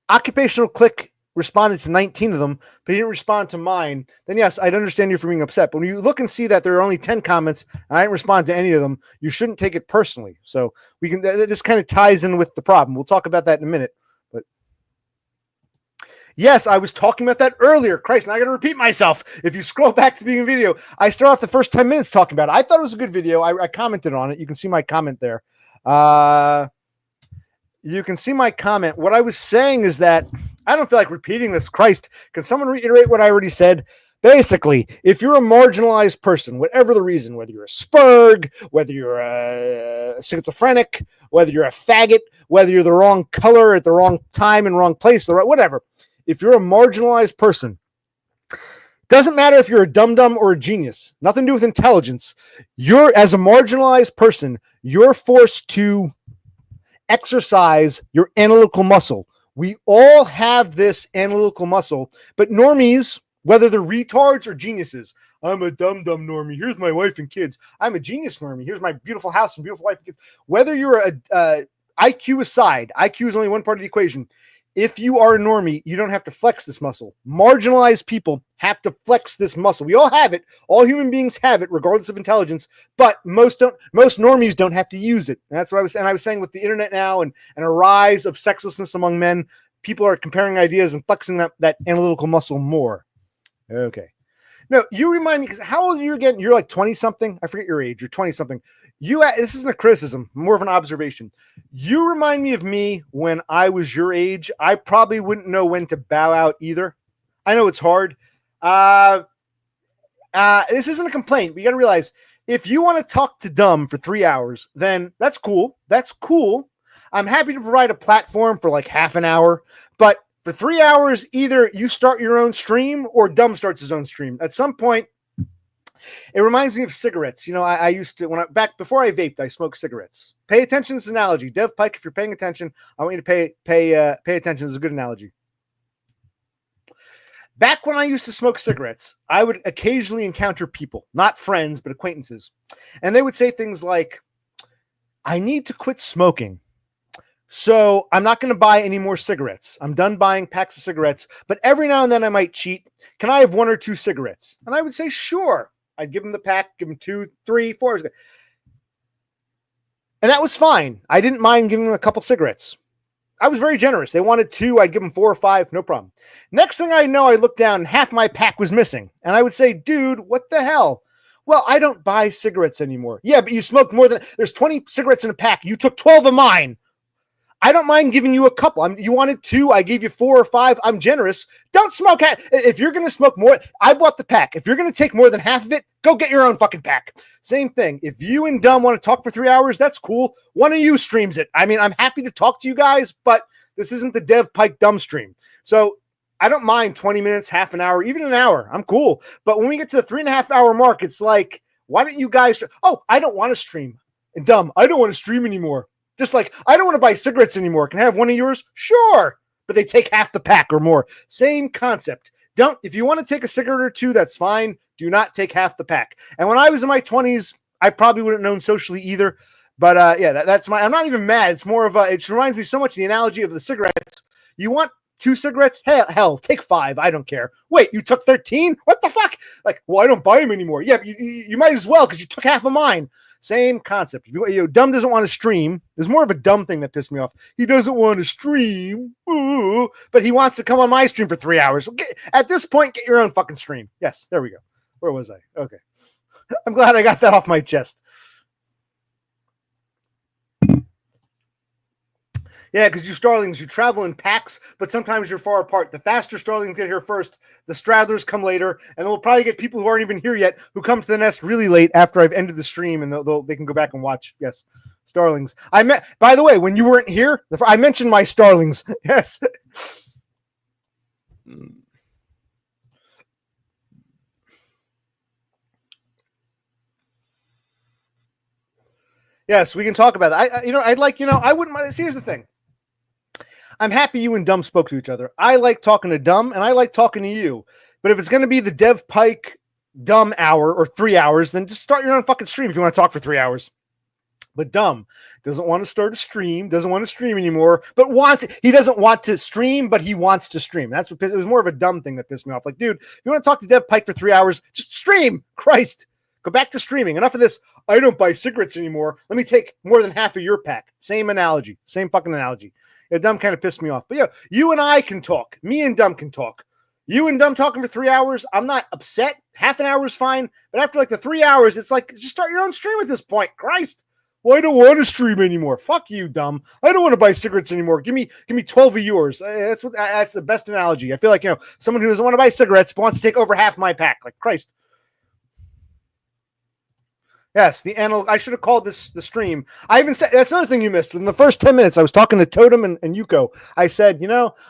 Occupational Click responded to 19 of them, but he didn't respond to mine, then yes, I'd understand you for being upset. But when you look and see that there are only 10 comments and I didn't respond to any of them, you shouldn't take it personally. So this kind of ties in with the problem. We'll talk about that in a minute. But yes, I was talking about that earlier. Christ, now I got to repeat myself. If you scroll back to the beginning of the video, I start off the first 10 minutes talking about it. I thought it was a good video. I commented on it. You can see my comment there. You can see my comment. What I was saying is that I don't feel like repeating this. Christ, can someone reiterate what I already said? Basically, if you're a marginalized person, whatever the reason, whether you're a spurg, whether you're a schizophrenic, whether you're a faggot, whether you're the wrong color at the wrong time and wrong place, whatever, if you're a marginalized person, doesn't matter if you're a dum-dum or a genius, nothing to do with intelligence. You're, as a marginalized person, you're forced to exercise your analytical muscle. We all have this analytical muscle, but normies, whether they're retards or geniuses, I'm a dum-dum normie. Here's my wife and kids. I'm a genius normie. Here's my beautiful house and beautiful wife and kids. Whether you're a IQ aside, IQ is only one part of the equation. If you are a normie, you don't have to flex this muscle. Marginalized people have to flex this muscle. We all have it. All human beings have it, regardless of intelligence. But most don't. Most normies don't have to use it. And that's what I was. And I was saying with the internet now and a rise of sexlessness among men, people are comparing ideas and flexing that analytical muscle more. Okay. No, you remind me, because how old are you again? You're like 20 something. I forget your age. You're 20 something. This isn't a criticism, more of an observation. You remind me of me when I was your age. I probably wouldn't know when to bow out either. I know it's hard. This isn't a complaint, but you got to realize, if you want to talk to dumb for 3 hours, then that's cool. That's cool. I'm happy to provide a platform for like half an hour, but for 3 hours, either you start your own stream or dumb starts his own stream. At some point, it reminds me of cigarettes. You know, I used to, back before I vaped, I smoked cigarettes. Pay attention to this analogy. Dev Pike, if you're paying attention, I want you to pay attention. This is a good analogy. Back when I used to smoke cigarettes, I would occasionally encounter people, not friends, but acquaintances. And they would say things like, I need to quit smoking, so I'm not going to buy any more cigarettes. I'm done buying packs of cigarettes, but every now and then I might cheat. Can I have 1 or 2 cigarettes? And I would say, sure. I'd give them the pack, give them 2, 3, 4. And that was fine. I didn't mind giving them a couple cigarettes. I was very generous. They wanted 2. I'd give them 4 or 5. No problem. Next thing I know, I looked down and half my pack was missing. And I would say, dude, what the hell? Well, I don't buy cigarettes anymore. Yeah, but you smoked more than, there's 20 cigarettes in a pack. You took 12 of mine. I don't mind giving you a couple. You wanted 2. I gave you 4 or 5. I'm generous. Don't smoke. If you're going to smoke more, I bought the pack. If you're going to take more than half of it, go get your own fucking pack. Same thing. If you and Dumb want to talk for 3 hours, that's cool. One of you streams it. I mean, I'm happy to talk to you guys, but this isn't the Dev Pike Dumb stream. So I don't mind 20 minutes, half an hour, even an hour. I'm cool. But when we get to the 3.5 hour mark, it's like, why don't you guys? Oh, I don't want to stream. And Dumb, I don't want to stream anymore. Just like, I don't want to buy cigarettes anymore. Can I have 1 of yours? Sure. But they take half the pack or more. Same concept. If you want to take a cigarette or 2, that's fine. Do not take half the pack. And when I was in my 20s, I probably wouldn't have known socially either. But yeah, that's I'm not even mad. It's more of it reminds me so much of the analogy of the cigarettes. You want 2 cigarettes? Hell, take 5. I don't care. Wait, you took 13? What the fuck? Like, well, I don't buy them anymore. Yeah, you might as well, because you took half of mine. Same concept. Dumb doesn't want to stream. There's more of a dumb thing that pissed me off. He doesn't want to stream, but he wants to come on my stream for 3 hours. At this point, get your own fucking stream. Yes, there we go. Where was I? Okay. I'm glad I got that off my chest. Yeah, because you starlings, you travel in packs, but sometimes you're far apart. The faster starlings get here first, the straddlers come later, and we'll probably get people who aren't even here yet who come to the nest really late after I've ended the stream, and they can go back and watch. Yes, starlings. By the way, when you weren't here, I mentioned my starlings. Yes. Yes, we can talk about that. I wouldn't mind. See, here's the thing. I'm happy you and Dumb spoke to each other. I like talking to Dumb, and I like talking to you. But if it's going to be the Dev Pike Dumb hour or 3 hours, then just start your own fucking stream if you want to talk for 3 hours. But Dumb doesn't want to start a stream, doesn't want to stream anymore, but he doesn't want to stream, but he wants to stream. That's what it was more of a Dumb thing that pissed me off. Like, dude, if you want to talk to Dev Pike for 3 hours, just stream. Christ. Go back to streaming. Enough of this. I don't buy cigarettes anymore. Let me take more than half of your pack. Same analogy. Same fucking analogy. Yeah, Dumb kind of pissed me off. But yeah, you and I can talk. Me and Dumb can talk. You and Dumb talking for 3 hours, I'm not upset. Half an hour is fine. But after like the 3 hours, it's like, just start your own stream at this point. Christ. Well, I don't want to stream anymore. Fuck you, dumb. I don't want to buy cigarettes anymore. Give me 12 of yours. That's the best analogy. I feel like, someone who doesn't want to buy cigarettes but wants to take over half my pack. Like, Christ. Yes, I should have called this the stream. I even said that's another thing you missed. In the first 10 minutes, I was talking to Totem and Yuko. I said,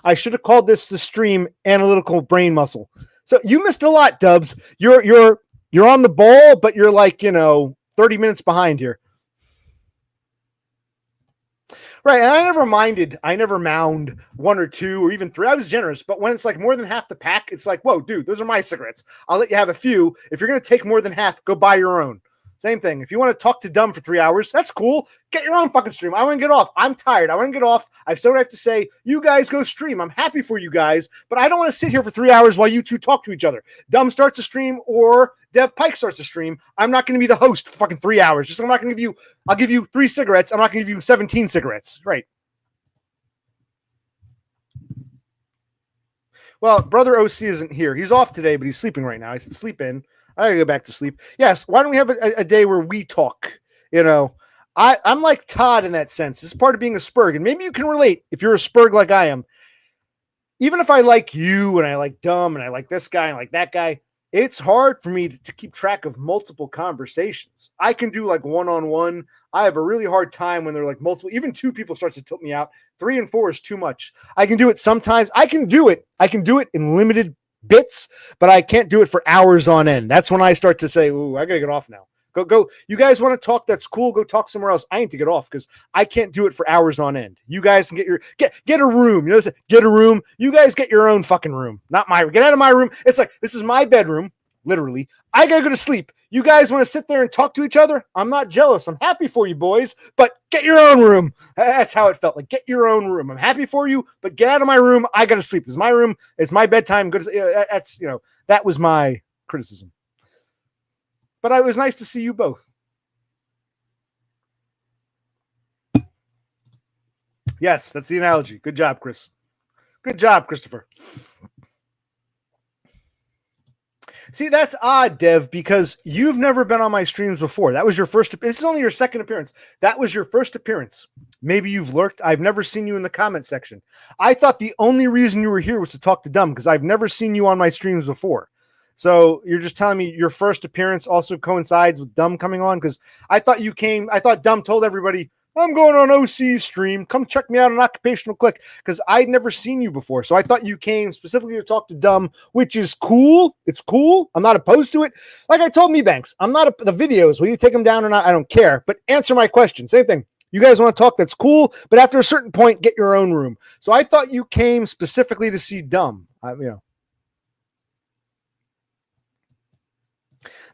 I should have called this the stream analytical brain muscle. So you missed a lot, Dubs. You're on the ball, but you're like, 30 minutes behind here. Right, and I never mound one or two or even three. I was generous, but when it's like more than half the pack, it's like, whoa, dude, those are my cigarettes. I'll let you have a few. If you're going to take more than half, go buy your own. Same thing. If you want to talk to Dumb for 3 hours, that's cool. Get your own fucking stream. I want to get off. I'm tired. I want to get off. I've said what I have to say. You guys go stream. I'm happy for you guys, but I don't want to sit here for 3 hours while you two talk to each other. Dumb starts a stream or Dev Pike starts a stream. I'm not going to be the host for fucking 3 hours. I'm not going to give you, I'll give you 3 cigarettes. I'm not going to give you 17 cigarettes. Right. Well, Brother OC isn't here. He's off today, but he's sleeping right now. He's sleep in. I gotta go back to sleep. Yes, why don't we have a day where we talk? I'm like Todd in that sense. This is part of being a Spurg, and maybe you can relate if you're a Spurg like I am. Even if I like you and I like Dumb and I like this guy and I like that guy, it's hard for me to keep track of multiple conversations. I can do like one-on-one. I have a really hard time when they're like multiple. Even 2 people starts to tilt me out. 3 and 4 is too much. I can do it sometimes. I can do it in limited bits, but I can't do it for hours on end. That's when I start to say, ooh, I gotta get off now. Go. You guys want to talk? That's cool. Go talk somewhere else. I need to get off because I can't do it for hours on end. You guys can get a room. Get a room. You guys get your own fucking room. Not my. Get out of my room. It's like, this is my bedroom. Literally, I gotta go to sleep. You guys want to sit there and talk to each other? I'm not jealous. I'm happy for you boys, but get your own room. That's how it felt. Like, get your own room. I'm happy for you, but get out of my room. I gotta sleep. This is my room. It's my bedtime. That was my criticism. But it was nice to see you both. Yes, that's the analogy. Good job, Chris. Good job, Christopher. See, that's odd, Dev, because you've never been on my streams before. That was your first. This is only your second appearance. That was your first appearance. Maybe you've lurked. I've never seen you in the comment section. I thought the only reason you were here was to talk to Dumb because I've never seen you on my streams before. So you're just telling me your first appearance also coincides with Dumb coming on? Because I thought Dumb told everybody, I'm going on OC's stream. Come check me out on Occupational Click, because I'd never seen you before. So I thought you came specifically to talk to Dumb, which is cool. It's cool. I'm not opposed to it. Like I told Banks, I'm not the videos. Will you take them down or not? I don't care. But answer my question. Same thing. You guys want to talk? That's cool. But after a certain point, get your own room. So I thought you came specifically to see Dumb.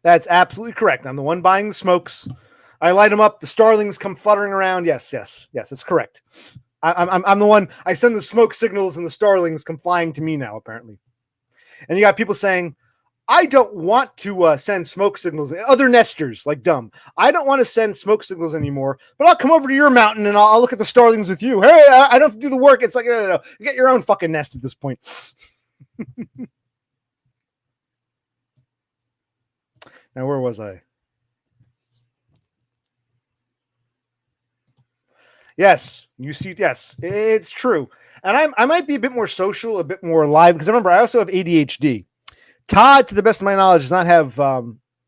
That's absolutely correct. I'm the one buying the smokes. I light them up. The starlings come fluttering around. Yes, that's correct. I'm the one. I send the smoke signals, and the starlings come flying to me now, apparently. And you got people saying, I don't want to send smoke signals. Other nesters like Dumb. I don't want to send smoke signals anymore, but I'll come over to your mountain and I'll look at the starlings with you. Hey, I don't have to do the work. It's like, no. You get your own fucking nest at this point. Now, where was I? Yes, you see, yes, it's true. And I might be a bit more social, a bit more live, because remember, I also have ADHD. Todd, to the best of my knowledge, does not have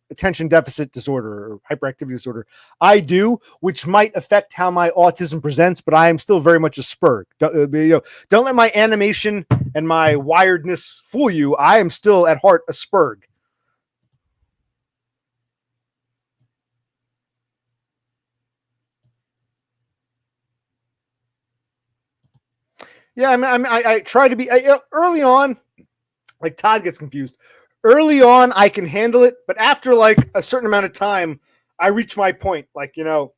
attention deficit disorder or hyperactivity disorder. I do, which might affect how my autism presents, but I am still very much a Spurg. Don't let my animation and my wiredness fool you. I am still at heart a Spurg. Yeah, I try to be early on. Like Todd gets confused. Early on, I can handle it, but after like a certain amount of time, I reach my point. Like,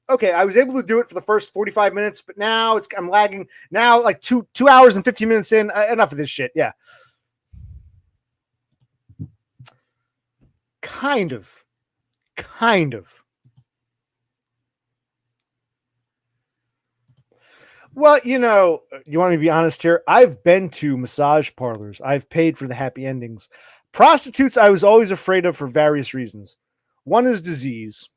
okay, I was able to do it for the first 45 minutes, but now I'm lagging. Now, like two hours and 15 minutes in, enough of this shit. Yeah, kind of. Well, you want me to be honest here? I've been to massage parlors. I've paid for the happy endings. Prostitutes, I was always afraid of for various reasons. One is disease,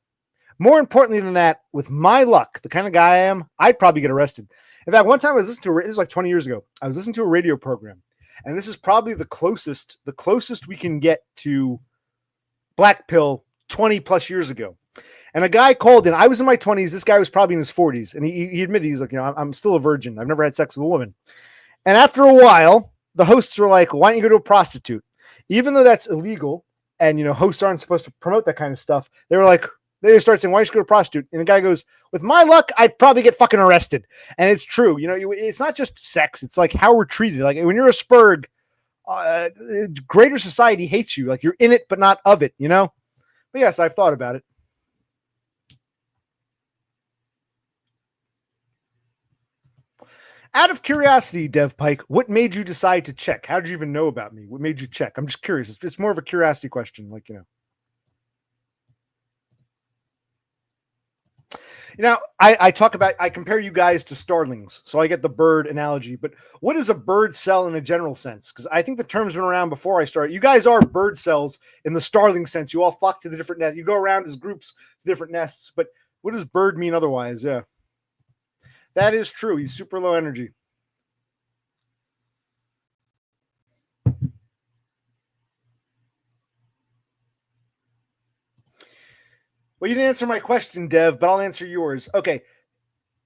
More importantly than that, with my luck, the kind of guy I am, I'd probably get arrested. In fact, one time I was listening to, this is like 20 years ago, I was listening to a radio program, and this is probably the closest we can get to black pill 20 plus years ago. And a guy called in. I was in my 20s. This guy was probably in his 40s. And he admitted, he's like, I'm still a virgin. I've never had sex with a woman. And after a while, the hosts were like, why don't you go to a prostitute? Even though that's illegal and, hosts aren't supposed to promote that kind of stuff, they were like, they start saying, why don't you go to a prostitute? And the guy goes, with my luck, I'd probably get fucking arrested. And it's true. It's not just sex. It's like how we're treated. Like when you're a spurg, greater society hates you. Like you're in it, but not of it, But yes, I've thought about it. Out of curiosity, Dev Pike, what made you decide to check? How did you even know about me? What made you check? I'm just curious. It's more of a curiosity question. I talk about, I compare you guys to starlings. So I get the bird analogy, but what does a bird cell in a general sense? Because I think the term's been around before I started. You guys are bird cells in the starling sense. You all flock to the different nests. You go around as groups to different nests, but what does bird mean otherwise? Yeah. That is true. He's super low energy. Well, you didn't answer my question, Dev, but I'll answer yours. Okay.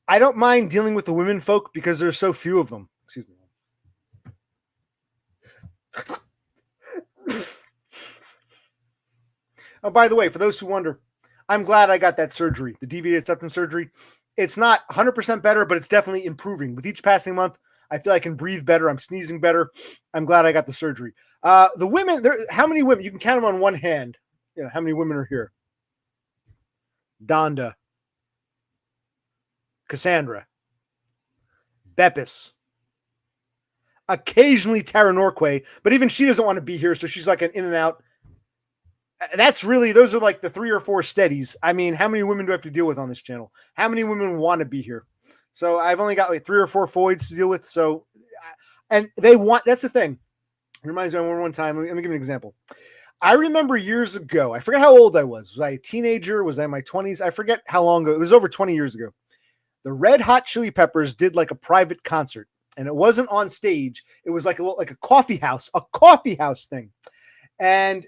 I don't mind dealing with the women folk because there's so few of them. Excuse me. Oh, by the way, for those who wonder, I'm glad I got that surgery, the deviated septum surgery. It's not 100% better, but it's definitely improving. With each passing month, I feel I can breathe better. I'm sneezing better. I'm glad I got the surgery. The women, how many women? You can count them on one hand. How many women are here? Donda, Cassandra, Beppis, occasionally Tara Norquay, but even she doesn't want to be here, so she's like an in and out. That's really, those are like the 3 or 4 steadies. I mean, how many women do I have to deal with on this channel? How many women want to be here? So I've only got like 3 or 4 Foids to deal with. So, and they want, that's the thing. It reminds me of one time. Let me give you an example. I remember years ago, I forget how old I was. Was I a teenager? Was I in my 20s? I forget how long ago. It was over 20 years ago. The Red Hot Chili Peppers did like a private concert, and it wasn't on stage. It was like a coffee house thing. And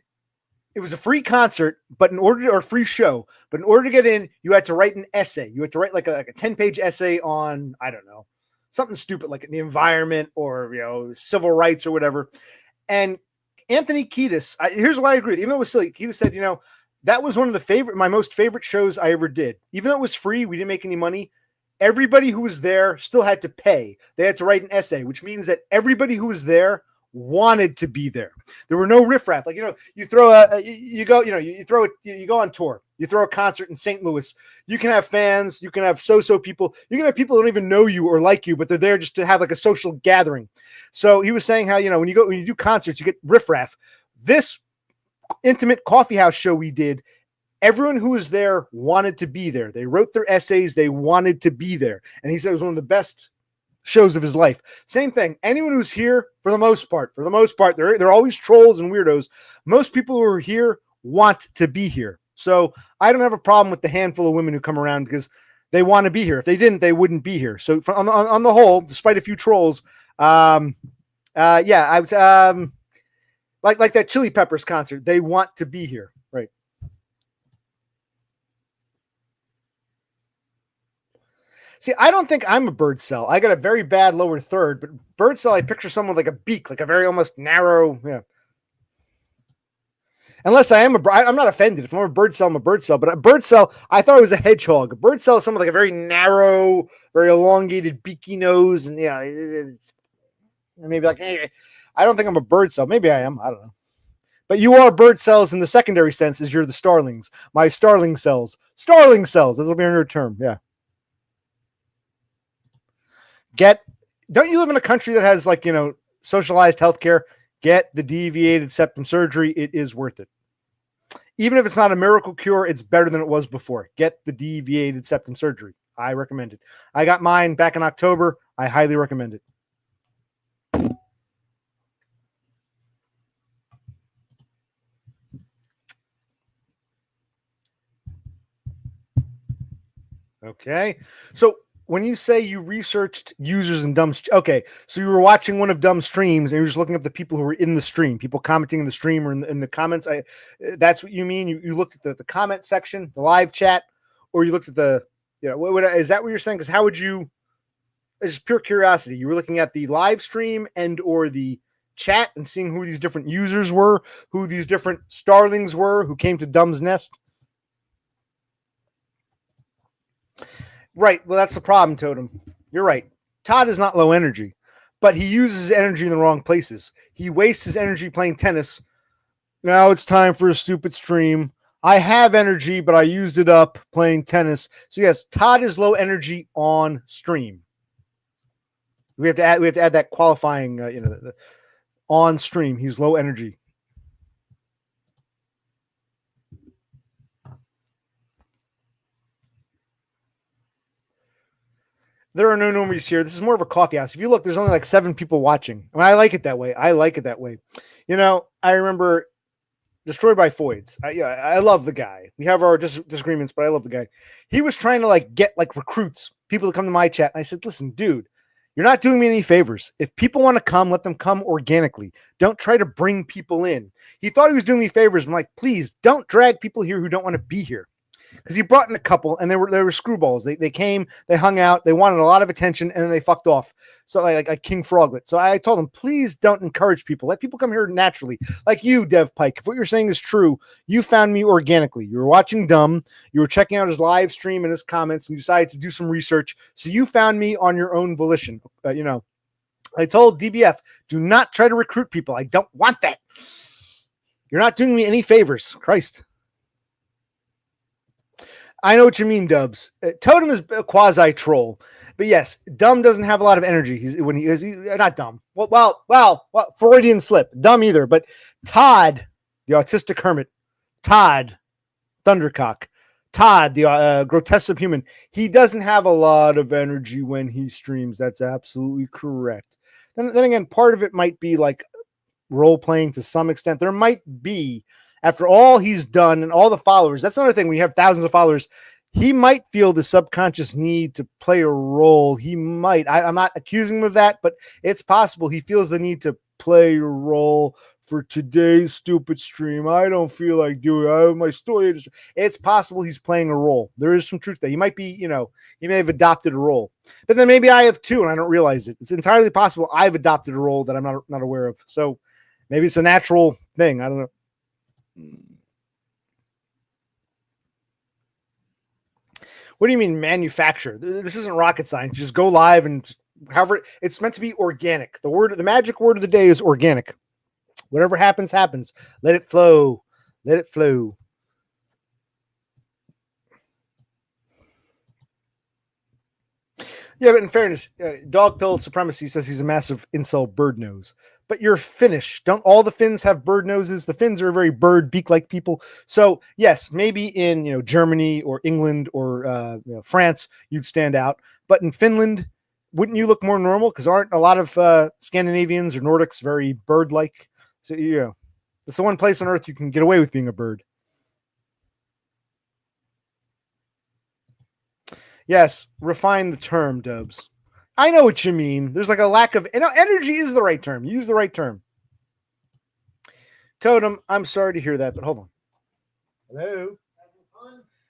it was a free concert, but or a free show, but in order to get in, you had to write an essay. You had to write like a 10-page essay on, I don't know, something stupid like the environment or, civil rights or whatever. And Anthony Kiedis, here's why I agree with you. Even though it was silly, Kiedis said, that was one of my most favorite shows I ever did. Even though it was free, we didn't make any money. Everybody who was there still had to pay. They had to write an essay, which means that everybody who was there wanted to be there. There were no riffraff. Like, you throw you go on tour, you throw a concert in St. Louis. You can have fans, you can have so-so people, you can have people who don't even know you or like you, but they're there just to have like a social gathering. So he was saying how, when you do concerts, you get riffraff. This intimate coffee house show we did, everyone who was there wanted to be there. They wrote their essays, they wanted to be there. And he said it was one of the best shows of his life. Same thing. Anyone who's here, for the most part, they're always trolls and weirdos. Most people who are here want to be here. So I don't have a problem with the handful of women who come around because they want to be here. If they didn't, they wouldn't be here. So on the whole, despite a few trolls, I was like that Chili Peppers concert. They want to be here, right? See, I don't think I'm a bird cell. I got a very bad lower third, but bird cell, I picture someone like a beak, like a very almost narrow, Unless I am I'm not offended. If I'm a bird cell, I'm a bird cell. But a bird cell, I thought it was a hedgehog. A bird cell is someone like a very narrow, very elongated, beaky nose, and it's maybe like, hey, I don't think I'm a bird cell. Maybe I am. I don't know. But you are bird cells in the secondary sense, as you're the starlings. My starling cells. Starling cells. This will be a new term. Yeah. Don't you live in a country that has socialized healthcare? Get the deviated septum surgery. It is worth it. Even if it's not a miracle cure, it's better than it was before. Get the deviated septum surgery. I recommend it. I got mine back in October. I highly recommend it. Okay. So when you say you researched users in okay, so you were watching one of Dumb's streams and you were just looking up the people who were in the stream, people commenting in the stream or in the comments. That's what you mean. You looked at the comment section, the live chat, or you looked at the, is that what you're saying? Because how would you? It's just pure curiosity. You were looking at the live stream and or the chat and seeing who these different users were, who these different starlings were, who came to Dumb's nest. Right. Well, that's the problem, Totem. You're right. Todd is not low energy, but he uses energy in the wrong places. He wastes his energy playing tennis. Now it's time for a stupid stream. I have energy, but I used it up playing tennis. So yes, Todd is low energy on stream. We have to add that qualifying. On stream, he's low energy. There are no normies here. This is more of a coffee house. If you look, there's only like 7 people watching. I mean, I like it that way. I remember Destroyed by Foids. I love the guy. We have our disagreements, but I love the guy. He was trying to get recruits, people to come to my chat. And I said, listen, dude, you're not doing me any favors. If people want to come, let them come organically. Don't try to bring people in. He thought he was doing me favors. I'm like, please don't drag people here who don't want to be here. Because he brought in a couple and they were screwballs. They came, they hung out, they wanted a lot of attention, and then they fucked off. So like King Froglet. So I told him, please don't encourage people. Let people come here naturally. Like you, Dev Pike. If what you're saying is true, you found me organically. You were watching Dumb, you were checking out his live stream and his comments, and you decided to do some research. So you found me on your own volition. I told DBF, do not try to recruit people. I don't want that. You're not doing me any favors. Christ. I know what you mean, Dubs. Totem is a quasi troll, but yes, Dumb doesn't have a lot of energy. He's not dumb. Well, Freudian slip. Dumb either, but Todd, the autistic hermit, Todd, Thundercock, Todd, the grotesque subhuman. He doesn't have a lot of energy when he streams. That's absolutely correct. Then again, part of it might be like role playing to some extent. There might be. After all he's done and all the followers, that's another thing. When you have thousands of followers, he might feel the subconscious need to play a role. He might. I'm not accusing him of that, but it's possible he feels the need to play a role for today's stupid stream. I don't feel like doing it. I have my story. It's possible he's playing a role. There is some truth there. He might be, he may have adopted a role. But then maybe I have too, and I don't realize it. It's entirely possible I've adopted a role that I'm not aware of. So maybe it's a natural thing. I don't know. What do you mean manufacture? This isn't rocket science. Just go live and however it's meant to be organic. The magic word of the day is organic. Whatever happens, happens. Let it flow. Let it flow. Yeah, but in fairness, Dog Pill Supremacy says he's a massive incel bird nose. But you're Finnish. Don't all the Finns have bird noses? The Finns are very bird beak-like people. So yes, maybe in Germany or England or France you'd stand out. But in Finland, wouldn't you look more normal? Because aren't a lot of Scandinavians or Nordics very bird-like? So it's the one place on Earth you can get away with being a bird. Yes, refine the term, Dubs. I know what you mean. There's like a lack of energy is the right term. Use the right term. Totem, I'm sorry to hear that, but hold on. Hello?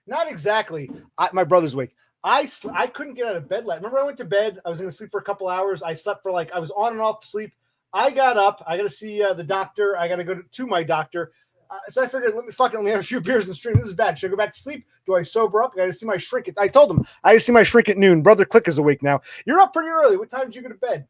Not exactly. My brother's awake. I couldn't get out of bed. Remember I went to bed. I was going to sleep for a couple hours. I slept for I was on and off sleep. I got up. I got to see the doctor. I got to go to my doctor. So I figured, let me have a few beers in the stream. This is bad. Should I go back to sleep? Do I sober up? I got to see my shrink. I told him I got to see my shrink at noon. Brother Click is awake now. You're up pretty early. What time did you go to bed?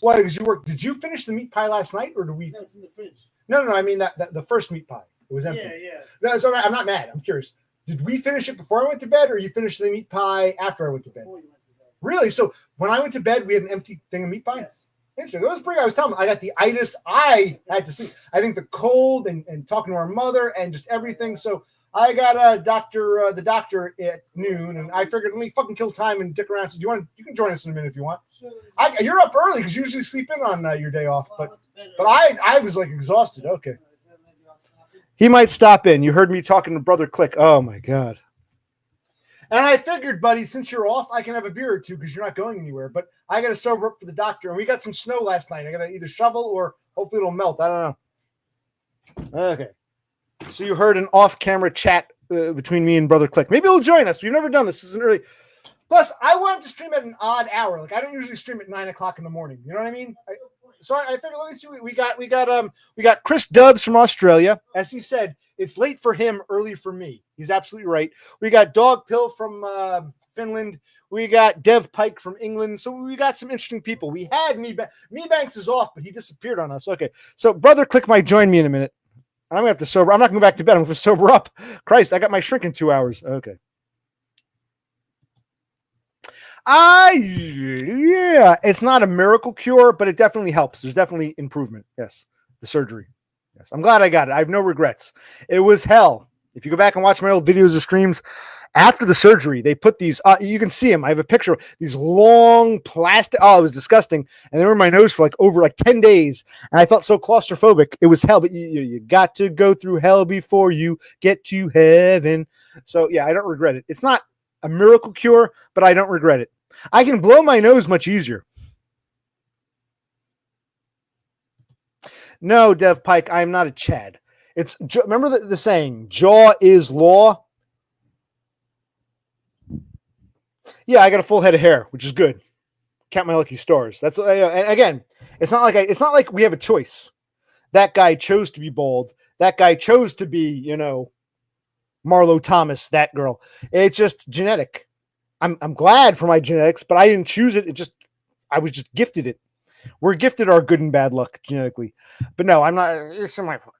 Why? Because you worked. Did you finish the meat pie last night, or did we? No, it's in the fridge. No. I mean that the first meat pie. It was empty. Yeah. No, it's all right. I'm not mad. I'm curious. Did we finish it before I went to bed, or you finished the meat pie after I went to bed? Before you went to bed. Really? So when I went to bed, we had an empty thing of meat pie. Yes. Interesting. That was pretty. I was telling them I got the itis. I had to see. I think the cold and talking to our mother and just everything. So I got the doctor at noon, and I figured let me fucking kill time and dick around. So you can join us in a minute if you want. Sure. You're up early because you usually sleep in on your day off, but I was like exhausted. Okay. He might stop in. You heard me talking to Brother Click. Oh my God. And I figured, buddy, since you're off, I can have a beer or two because you're not going anywhere. But I got to sober up for the doctor. And we got some snow last night. I got to either shovel or hopefully it'll melt. I don't know. Okay. So you heard an off-camera chat between me and Brother Click. Maybe he'll join us. We've never done this. This isn't really. Plus, I wanted to stream at an odd hour. Like I don't usually stream at 9:00 in the morning. You know what I mean? So I figured, let me see. We got Chris Dubs from Australia. As he said, it's late for him, early for me. He's absolutely right. We got Dog Pill from Finland. We got Dev Pike from England. So we got some interesting people. We had Me Banks is off, but he disappeared on us. Okay, so Brother Click might join me in a minute. I'm gonna have to sober. I'm not going to go back to bed. I'm going to sober up. Christ, I got my shrink in 2 hours. Okay. Yeah, it's not a miracle cure, but it definitely helps. There's definitely improvement. Yes, the surgery. Yes, I'm glad I got it. I have no regrets. It was hell. If you go back and watch my old videos or streams, after the surgery, they put these, you can see them. I have a picture of these long plastic, it was disgusting. And they were in my nose for over 10 days. And I felt so claustrophobic. It was hell, but you got to go through hell before you get to heaven. So yeah, I don't regret it. It's not a miracle cure, but I don't regret it. I can blow my nose much easier. No, Dev Pike, I'm not a Chad. Remember the saying, jaw is law? Yeah, I got a full head of hair, which is good. Count my lucky stars. That's and again, it's not like we have a choice. That guy chose to be bald. That guy chose to be, Marlo Thomas, that girl. It's just genetic. I'm glad for my genetics, but I didn't choose it. I was just gifted it. We're gifted our good and bad luck genetically. But no, I'm not. It's my fault.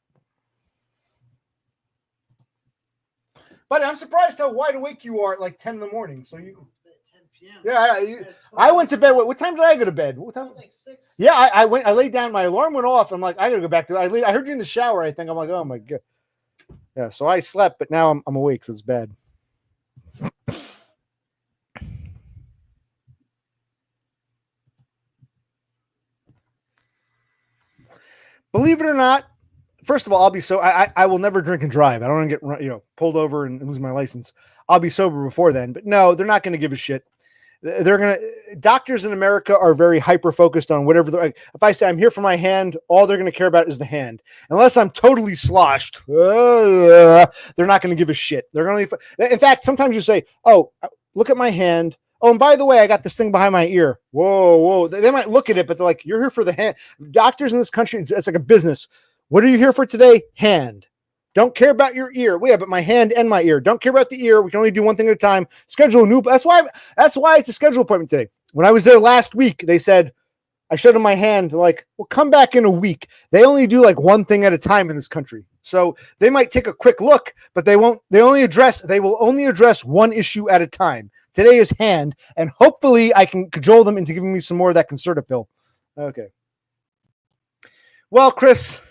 But I'm surprised how wide awake you are at 10 in the morning. So you. 10 p.m. Yeah, I went to bed. What time did I go to bed? What time? 6. Yeah, I went. I laid down. My alarm went off. I'm like, I gotta go back to it. I heard you in the shower. I think I'm like, oh my God. Yeah. So I slept, but now I'm awake. So it's bad. Believe it or not, first of all, I will never drink and drive. I don't want to get pulled over and lose my license. I'll be sober before then. But no, they're not going to give a shit. Doctors in America are very hyper focused on whatever. If I say I'm here for my hand, all they're going to care about is the hand. Unless I'm totally sloshed, they're not going to give a shit. They're going to. In fact, sometimes you say, "Oh, look at my hand." Oh, and by the way, I got this thing behind my ear. Whoa. They might look at it, but they're like, you're here for the hand. Doctors in this country, it's like a business. What are you here for today? Hand. Don't care about your ear. Well, yeah, but my hand and my ear. Don't care about the ear. We can only do one thing at a time. Schedule a new. That's why it's a schedule appointment today. When I was there last week, they said, I showed them my hand. They're like, well, come back in a week. They only do one thing at a time in this country. So they might take a quick look, but they won't. They will only address one issue at a time. Today is hand, and hopefully I can cajole them into giving me some more of that Concerta pill. Okay. Well, Chris,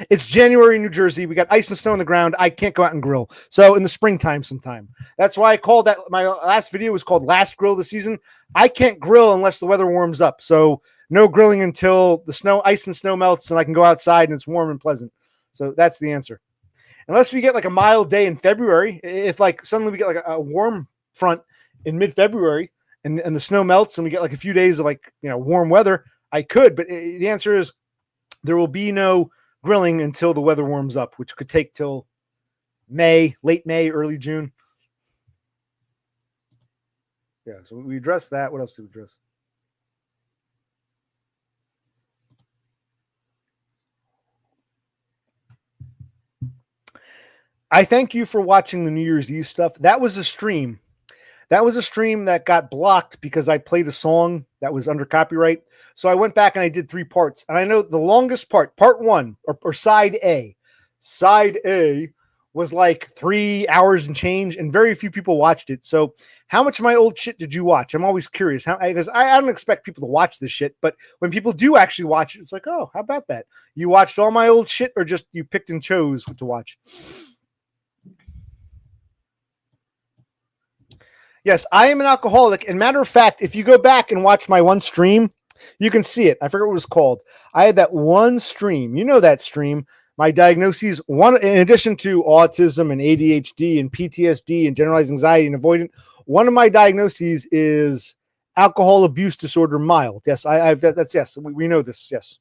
it's January in New Jersey. We got ice and snow on the ground. I can't go out and grill. So in the springtime sometime. That's why I called that. My last video was called Last Grill of the Season. I can't grill unless the weather warms up. So no grilling until the ice and snow melts and I can go outside and it's warm and pleasant. So that's the answer. Unless we get a mild day in February. If suddenly we get a warm front in mid-February and the snow melts and we get a few days of warm weather, I could. But the answer is there will be no grilling until the weather warms up, which could take till May, late May, early June. Yeah, so we addressed that. What else did we address? I thank you for watching the New Year's Eve stuff. That was a stream. That got blocked because I played a song that was under copyright. So I went back and I did 3 parts. And I know the longest part 1 or side A. Side A was 3 hours and change, and very few people watched it. So how much of my old shit did you watch? I'm always curious. Because I don't expect people to watch this shit, but when people do actually watch it, it's like, oh, how about that? You watched all my old shit, or just you picked and chose what to watch? Yes, I am an alcoholic. And matter of fact, if you go back and watch my one stream, you can see it. I forget what it was called. I had that one stream. You know that stream. My diagnoses, one in addition to autism and ADHD and PTSD and generalized anxiety and avoidant, one of my diagnoses is alcohol abuse disorder mild. Yes, I've that's yes. We know this. Yes.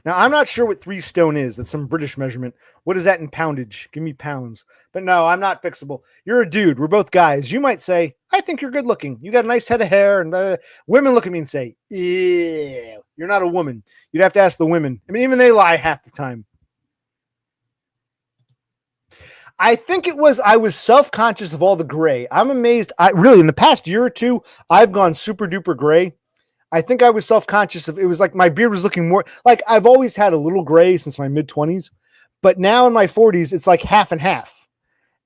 Now, I'm not sure what 3 stone is. That's some British measurement. What is that in poundage? Give me pounds. But no, I'm not fixable. You're a dude. We're both guys. You might say, I think you're good looking. You got a nice head of hair. And women look at me and say, ew, you're not a woman. You'd have to ask the women. I mean, even they lie half the time. I think I was self-conscious of all the gray. I'm amazed. Really, in the past year or two, I've gone super duper gray. I think I was self-conscious of it. Was like my beard was looking more like I've always had a little gray since my mid-20s, but now in my 40s, it's like half and half.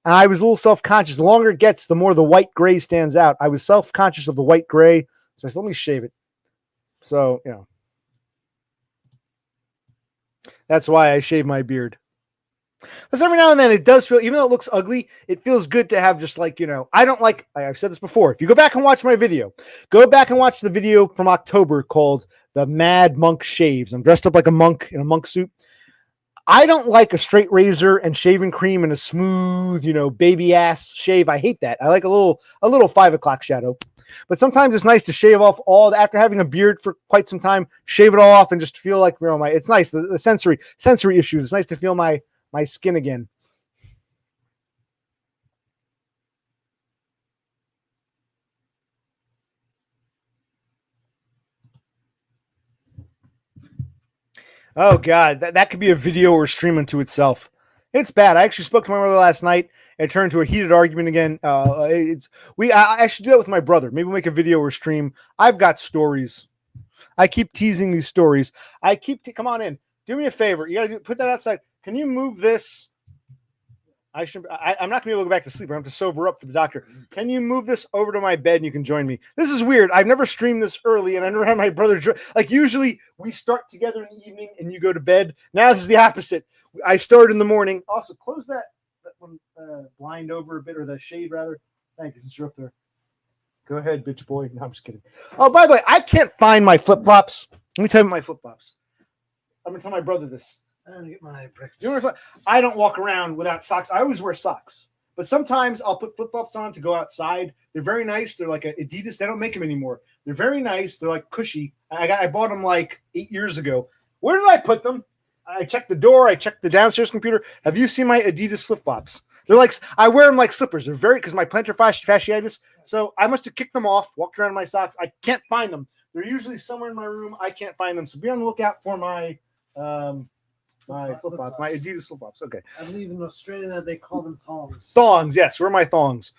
And I was a little self-conscious. The longer it gets, the more the white gray stands out. I was self-conscious of the white gray. So I said, let me shave it. So, that's why I shave my beard. Because every now and then it does feel, even though it looks ugly, it feels good to have just like, I don't like, I've said this before. If you go back and watch my video, go back and watch the video from October called The Mad Monk Shaves. I'm dressed up like a monk in a monk suit. I don't like a straight razor and shaving cream and a smooth, baby ass shave. I hate that. I like a little 5 o'clock shadow. But sometimes it's nice to shave off after having a beard for quite some time, shave it all off and just feel like, it's nice. The sensory issues. It's nice to feel my skin again. Oh God, that could be a video or stream unto itself. It's bad. I actually spoke to my mother last night. It turned into a heated argument again. I should do that with my brother. Maybe we'll make a video or stream. I've got stories. I keep teasing these stories. Come on in. Do me a favor. You got to put that outside. Can you move this? I'm not gonna be able to go back to sleep. I have to sober up for the doctor. Can you move this over to my bed and you can join me? This is weird. I've never streamed this early, and I never had my brother. Like usually we start together in the evening and you go to bed. Now this is the opposite. I start in the morning. Also, close that one blind over a bit, or the shade rather. Thank you. Since you're up there. Go ahead, bitch boy. No, I'm just kidding. Oh, by the way, I can't find my flip flops. Let me tell you my flip flops. I'm gonna tell my brother this. I'm gonna get my breakfast. I don't walk around without socks. I always wear socks, but sometimes I'll put flip flops on to go outside. They're very nice. They're like Adidas. They don't make them anymore. They're very nice. They're like cushy. I bought them like 8 years ago. Where did I put them? I checked the door. I checked the downstairs computer. Have you seen my Adidas flip flops? They're like, I wear them like slippers. They're because my plantar fasciitis. So I must have kicked them off, walked around in my socks. I can't find them. They're usually somewhere in my room. I can't find them. So be on the lookout for my flip-flops, my Adidas flip-flops. Okay. I believe in Australia they call them thongs. Thongs, yes. Where are my thongs?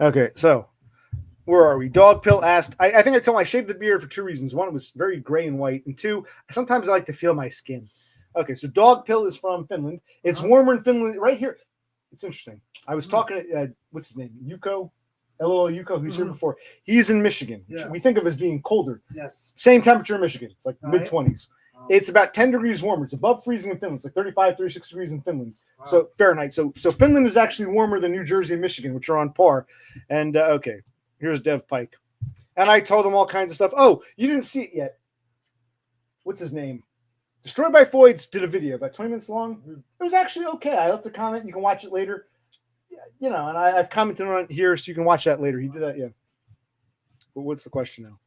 Okay, so where are we? Dog Pill asked, I think I told him I shaved the beard for 2 reasons. One, it was very gray and white. And 2, sometimes I like to feel my skin. Okay, so Dog Pill is from Finland. It's warmer in Finland. Right here. It's interesting. I was talking to, what's his name? Yuko? LOL Yuko, who's here before. He's in Michigan, which we think of as being colder. Yes. Same temperature in Michigan. It's like mid-20s. It's about 10 degrees warmer. It's above freezing in Finland. It's like 35, 36 degrees in Finland. Wow. So Fahrenheit. So Finland is actually warmer than New Jersey and Michigan, which are on par. And okay, here's Dev Pike. And I told him all kinds of stuff. Oh, you didn't see it yet. What's his name? Destroyed by Foids did a video about 20 minutes long. It was actually okay. I left a comment. You can watch it later. And I've commented on it here, so you can watch that later. He did that, yeah. But what's the question now?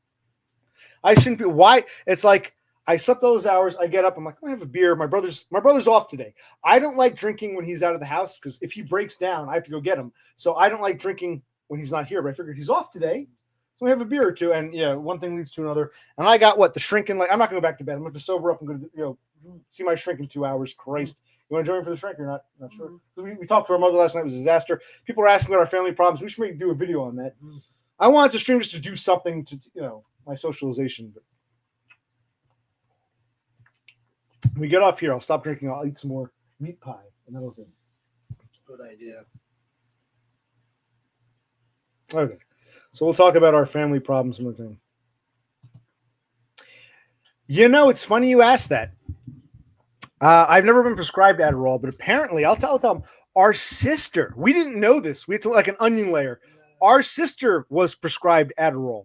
I shouldn't be. Why? It's like I slept all those hours. I get up. I'm like, I have a beer. My brother's off today. I don't like drinking when he's out of the house because if he breaks down, I have to go get him. So I don't like drinking when he's not here. But I figured he's off today, so we have a beer or two. And one thing leads to another. And I got the shrinking. Like I'm not going to go back to bed. I'm going to sober up and go to see my shrink in 2 hours. Christ. You want to join for the shrink or not? Not sure. We talked to our mother last night. It was a disaster. People were asking about our family problems. We should maybe do a video on that. I wanted to stream just to do something to, my socialization. But when we get off here, I'll stop drinking. I'll eat some more meat pie. And that'll do. Good idea. Okay. So we'll talk about our family problems and everything. It's funny you asked that. I've never been prescribed Adderall, but apparently, I'll tell them, our sister, we didn't know this. We had to like an onion layer. Our sister was prescribed Adderall.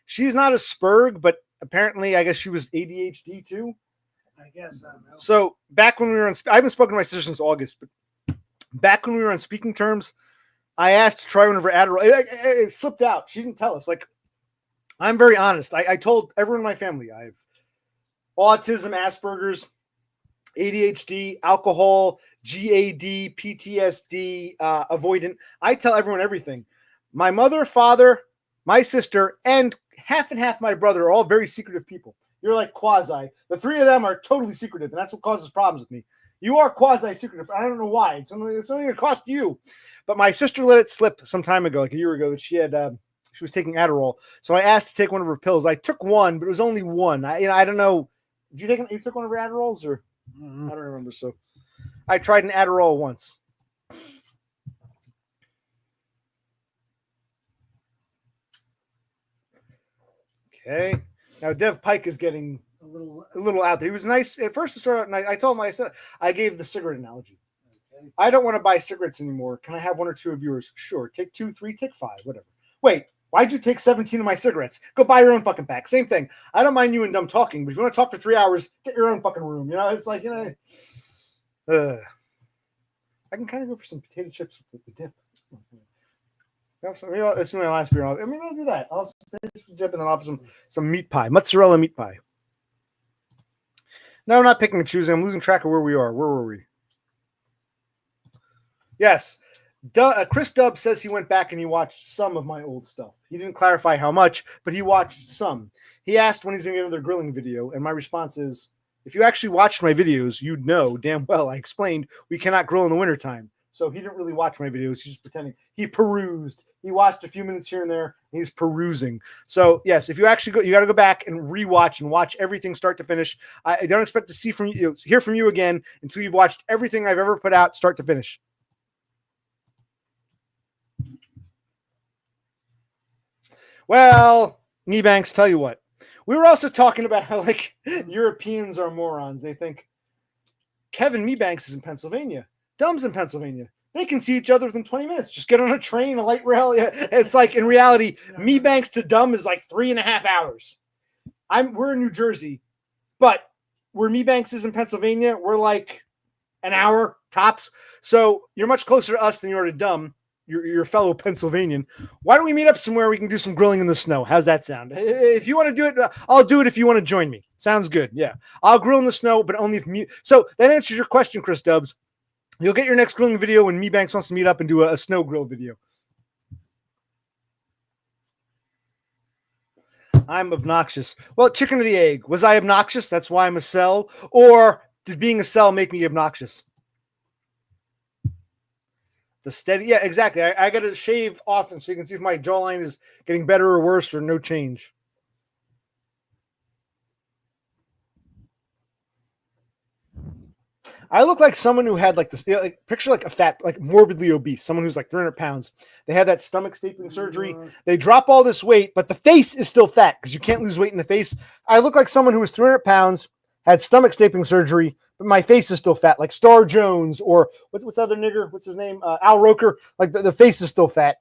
She's not a Spurg, but apparently, I guess she was ADHD too. I guess I don't know. So back when we were on, I haven't spoken to my sister since August, but back when we were on speaking terms, I asked to try one of her Adderall. It slipped out. She didn't tell us. Like, I'm very honest. I told everyone in my family I have autism, Asperger's, ADHD, alcohol, GAD, PTSD, avoidant. I tell everyone everything. My mother, father, my sister, and half my brother are all very secretive people. You're like quasi. The three of them are totally secretive, and that's what causes problems with me. You are quasi secretive. I don't know why. It's only going to cost you. But my sister let it slip some time ago, like a year ago, that she was taking Adderall. So I asked to take one of her pills. I took one, but it was only one. I don't know. Did you took one of her Adderalls, or I don't remember. So I tried an Adderall once. Okay. Now Dev Pike is getting a little out there. He was nice at first to start out. And I told him, I gave the cigarette analogy. Okay. I don't want to buy cigarettes anymore. Can I have one or two of yours? Sure. Take 2, 3, take 5, whatever. Wait, why'd you take 17 of my cigarettes? Go buy your own fucking pack. Same thing. I don't mind you and dumb talking, but if you want to talk for 3 hours, get your own fucking room. It's like, I can kind of go for some potato chips with the dip. Maybe this is my last beer. Maybe I'll do that. I'll finish the dip and then I'll have some meat pie, mozzarella meat pie. No, I'm not picking and choosing. I'm losing track of where we are. Where were we? Yes. Chris Dubb says he went back and he watched some of my old stuff. He didn't clarify how much, but he watched some. He asked when he's going to get another grilling video, and my response is, if you actually watched my videos, you'd know damn well I explained we cannot grill in the wintertime. So he didn't really watch my videos. He's just pretending. He perused. He watched a few minutes here and there, and he's perusing. So, yes, if you actually go, you got to go back and rewatch and watch everything start to finish. I don't expect to hear from you again until you've watched everything I've ever put out start to finish. Well, Kneebanks, tell you what. We were also talking about how, like, Europeans are morons. They think Kevin Meebanks is in Pennsylvania. Dumb's in Pennsylvania. They can see each other within 20 minutes. Just get on a train, a light rail. It's like, in reality, Meebanks to Dumb is like 3.5 hours. We're in New Jersey, but where Meebanks is in Pennsylvania, we're like an hour tops. So you're much closer to us than you are to Dumb, your fellow Pennsylvanian. Why don't we meet up somewhere we can do some grilling in the snow? How's that sound? If you want to do it, I'll do it if you want to join me. Sounds good. Yeah. I'll grill in the snow, but only if So that answers your question, Chris Dubbs. You'll get your next grilling video when Meebanks wants to meet up and do a snow grill video. I'm obnoxious. Well, chicken or the egg. Was I obnoxious? That's why I'm a cell. Or did being a cell make me obnoxious? The steady. Yeah, exactly. I got to shave often so you can see if my jawline is getting better or worse or no change. I look like someone who had like this, like picture like a fat, like morbidly obese, someone who's like 300 pounds. They have that stomach stapling surgery. They drop all this weight, but the face is still fat because you can't lose weight in the face. I look like someone who was 300 pounds, had stomach stapling surgery, but my face is still fat, like Star Jones or what's the other nigger? What's his name? Al Roker. Like the face is still fat.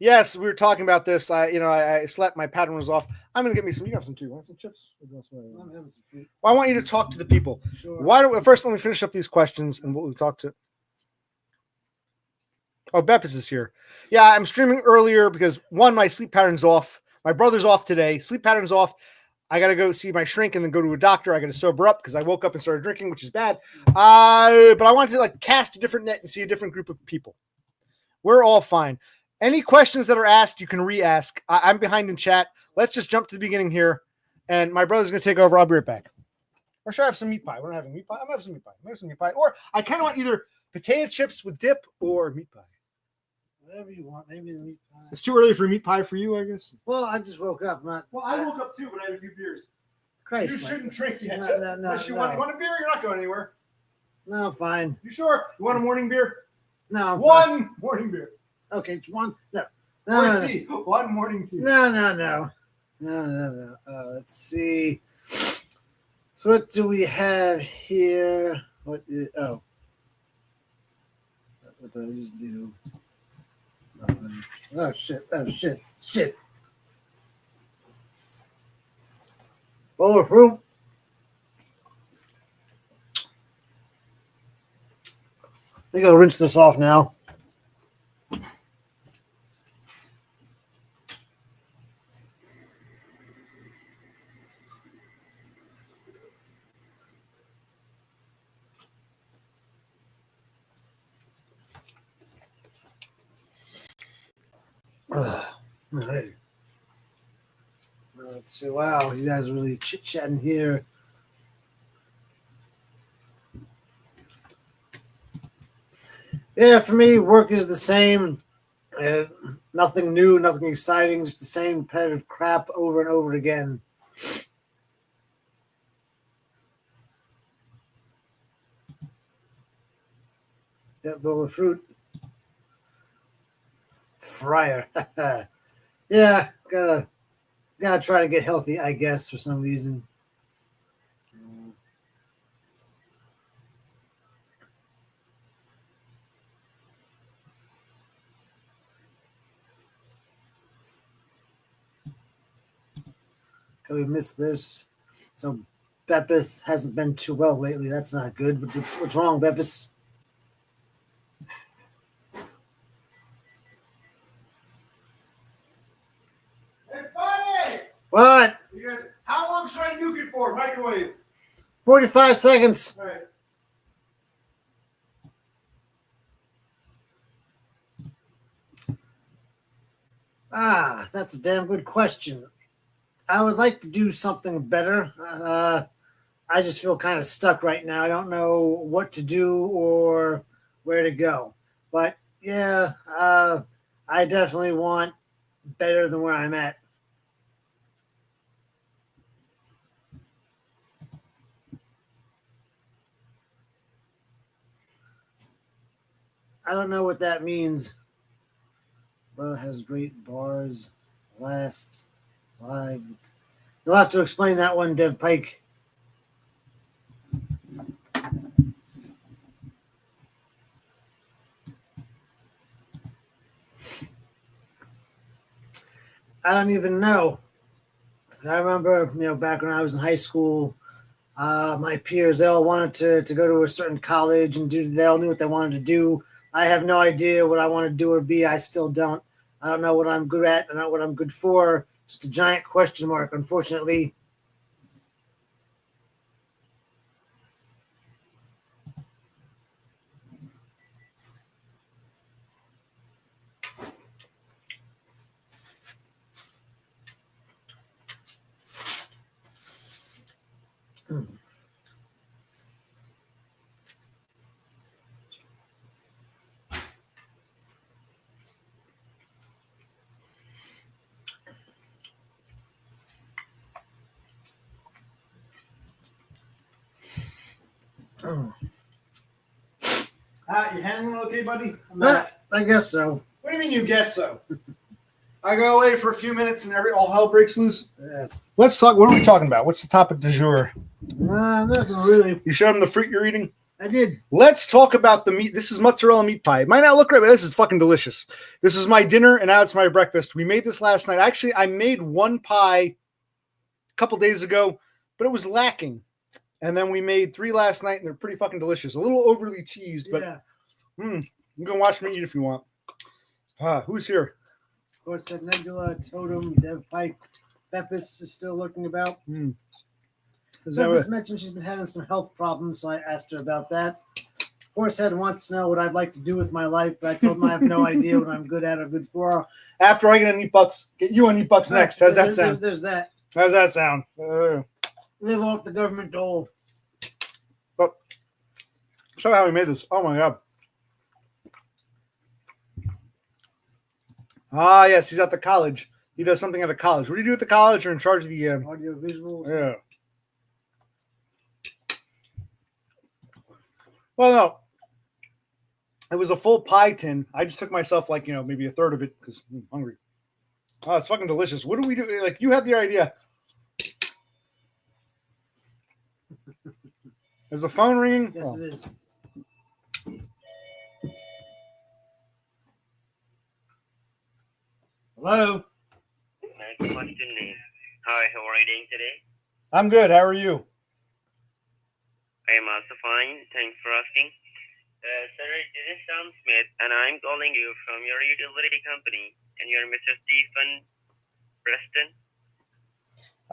Yes, we were talking about this. I slept. My pattern was off. I'm gonna get me some. You have some too. Want some chips? I'm having some fruit. Well, I want you to talk to the people. Sure. Why don't we first let me finish up these questions and we'll talk to. Oh, Beppis is here. Yeah, I'm streaming earlier because one, my sleep pattern's off. My brother's off today. Sleep pattern's off. I gotta go see my shrink and then go to a doctor. I gotta sober up because I woke up and started drinking, which is bad. But I wanted to like cast a different net and see a different group of people. We're all fine. Any questions that are asked, you can re-ask. I'm behind in chat. Let's just jump to the beginning here. And my brother's going to take over. I'll be right back. Or should I have some meat pie? We're not having meat pie. I'm going to have some meat pie. I'm going to have some meat pie. Or I kind of want either potato chips with dip or meat pie. Whatever you want. Maybe the meat pie. It's too early for meat pie for you, I guess. Well, I just woke up. Well, I woke up too, but I had a few beers. Christ, you shouldn't drink yet. No. You want a beer? You're not going anywhere. No, I'm fine. You sure? You want a morning beer? No. One morning beer. Okay, it's one. No. Tea. One morning tea. No. Let's see. So what do we have here? What did I just do? Oh shit! Oh shit! Shit! Bowl of fruit. I gotta rinse this off now. All right. Let's see. Wow, you guys are really chit chatting here. Yeah, for me, work is the same. Uh, Nothing new, nothing exciting, just the same repetitive crap over and over again. That bowl of fruit. Fryer. Yeah, gotta try to get healthy, I guess, for some reason. We missed this. So Beppis hasn't been too well lately. That's not good. What's wrong, Beppis? Hey, buddy! What? You guys, how long should I nuke it for? Microwave. 45 seconds. All right. That's a damn good question. I would like to do something better. I just feel kind of stuck right now. I don't know what to do or where to go. But yeah, I definitely want better than where I'm at. I don't know what that means. Bro has great bars. Last live. You'll have to explain that one, Dev Pike. I don't even know. I remember, back when I was in high school, my peers, they all wanted to go to a certain college and they all knew what they wanted to do. I have no idea what I want to do or be. I still don't. I don't know what I'm good at. I don't know what I'm good for. Just a giant question mark, unfortunately. You handling okay, buddy? I guess so. What do you mean you guess so? I go away for a few minutes and all hell breaks loose. Yes. Let's talk. What are we talking about? What's the topic du jour? Nothing really. You showed him the fruit you're eating? I did. Let's talk about the meat. This is mozzarella meat pie. It might not look right, but this is fucking delicious. This is my dinner, and now it's my breakfast. We made this last night. Actually, I made one pie a couple days ago, but it was lacking. And then we made 3 last night, and they're pretty fucking delicious. A little overly cheesed, but you can watch me eat if you want. Who's here? Of course, that Nebula, Totem, Dev Pike, Beppis is still lurking about. Beppis mentioned she's been having some health problems, so I asked her about that. Horsehead wants to know what I'd like to do with my life, but I told him I have no idea what I'm good at or good for. After I get an $8, get you an $8 next. How's that sound? There's that. How's that sound? Live off the government dole. But show how we made this. Oh my god. Yes, he's at the college. He does something at a college. What do you do at the college? You're in charge of the audio visuals. Yeah. Well, no. It was a full pie tin. I just took myself maybe a third of it because I'm hungry. Oh, it's fucking delicious. What do we do? Like, you had the idea. Is the phone ringing? Yes, it is. Hello. Next question is, hi, how are you doing today? I'm good. How are you? I am also fine. Thanks for asking. Sir, this is Sam Smith, and I'm calling you from your utility company, and you're Mr. Stephen Preston.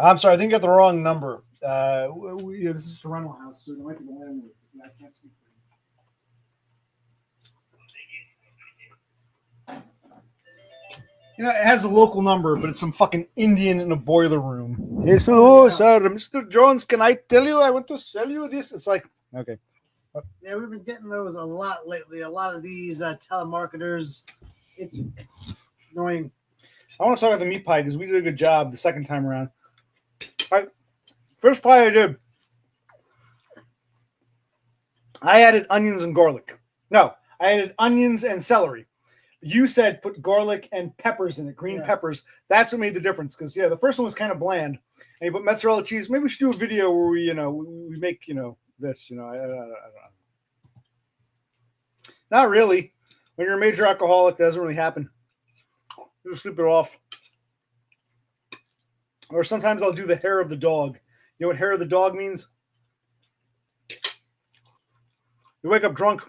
I'm sorry. I think you got the wrong number. This is a rental house, so it might be the landlord. I can't speak for you. It has a local number, but it's some fucking Indian in a boiler room. Yes, hello, sir. Mr. Jones, can I tell you I want to sell you this? It's like, okay. Yeah, we've been getting those a lot lately. A lot of these telemarketers. It's annoying. I want to talk about the meat pie because we did a good job the second time around. First pie I did, I added onions and garlic. No, I added onions and celery. You said put garlic and peppers in it, green peppers. That's what made the difference. Because the first one was kind of bland, and you put mozzarella cheese. Maybe we should do a video where we make this. I don't know. Not really. When you're a major alcoholic, that doesn't really happen. You just sleep it off. Or sometimes I'll do the hair of the dog. You know what hair of the dog means? You wake up drunk,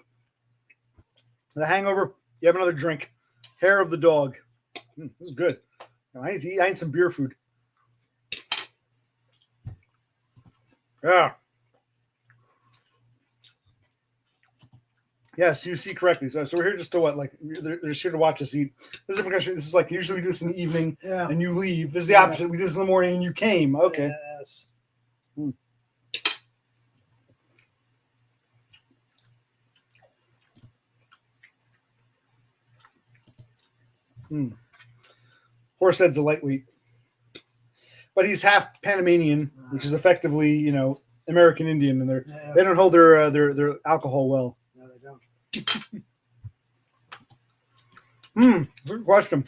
the hangover, you have another drink. Hair of the dog. This is good. I need some beer food. Yeah. Yes, you see correctly. So we're here just to what? Like, they're just here to watch us eat. This is a different country. This is like, usually we do this in the evening and you leave. This is the opposite. We did this in the morning and you came. Okay. Yes. Horsehead's a lightweight. But he's half Panamanian, which is effectively, American Indian, and they don't hold their alcohol well. No, they don't. Good question.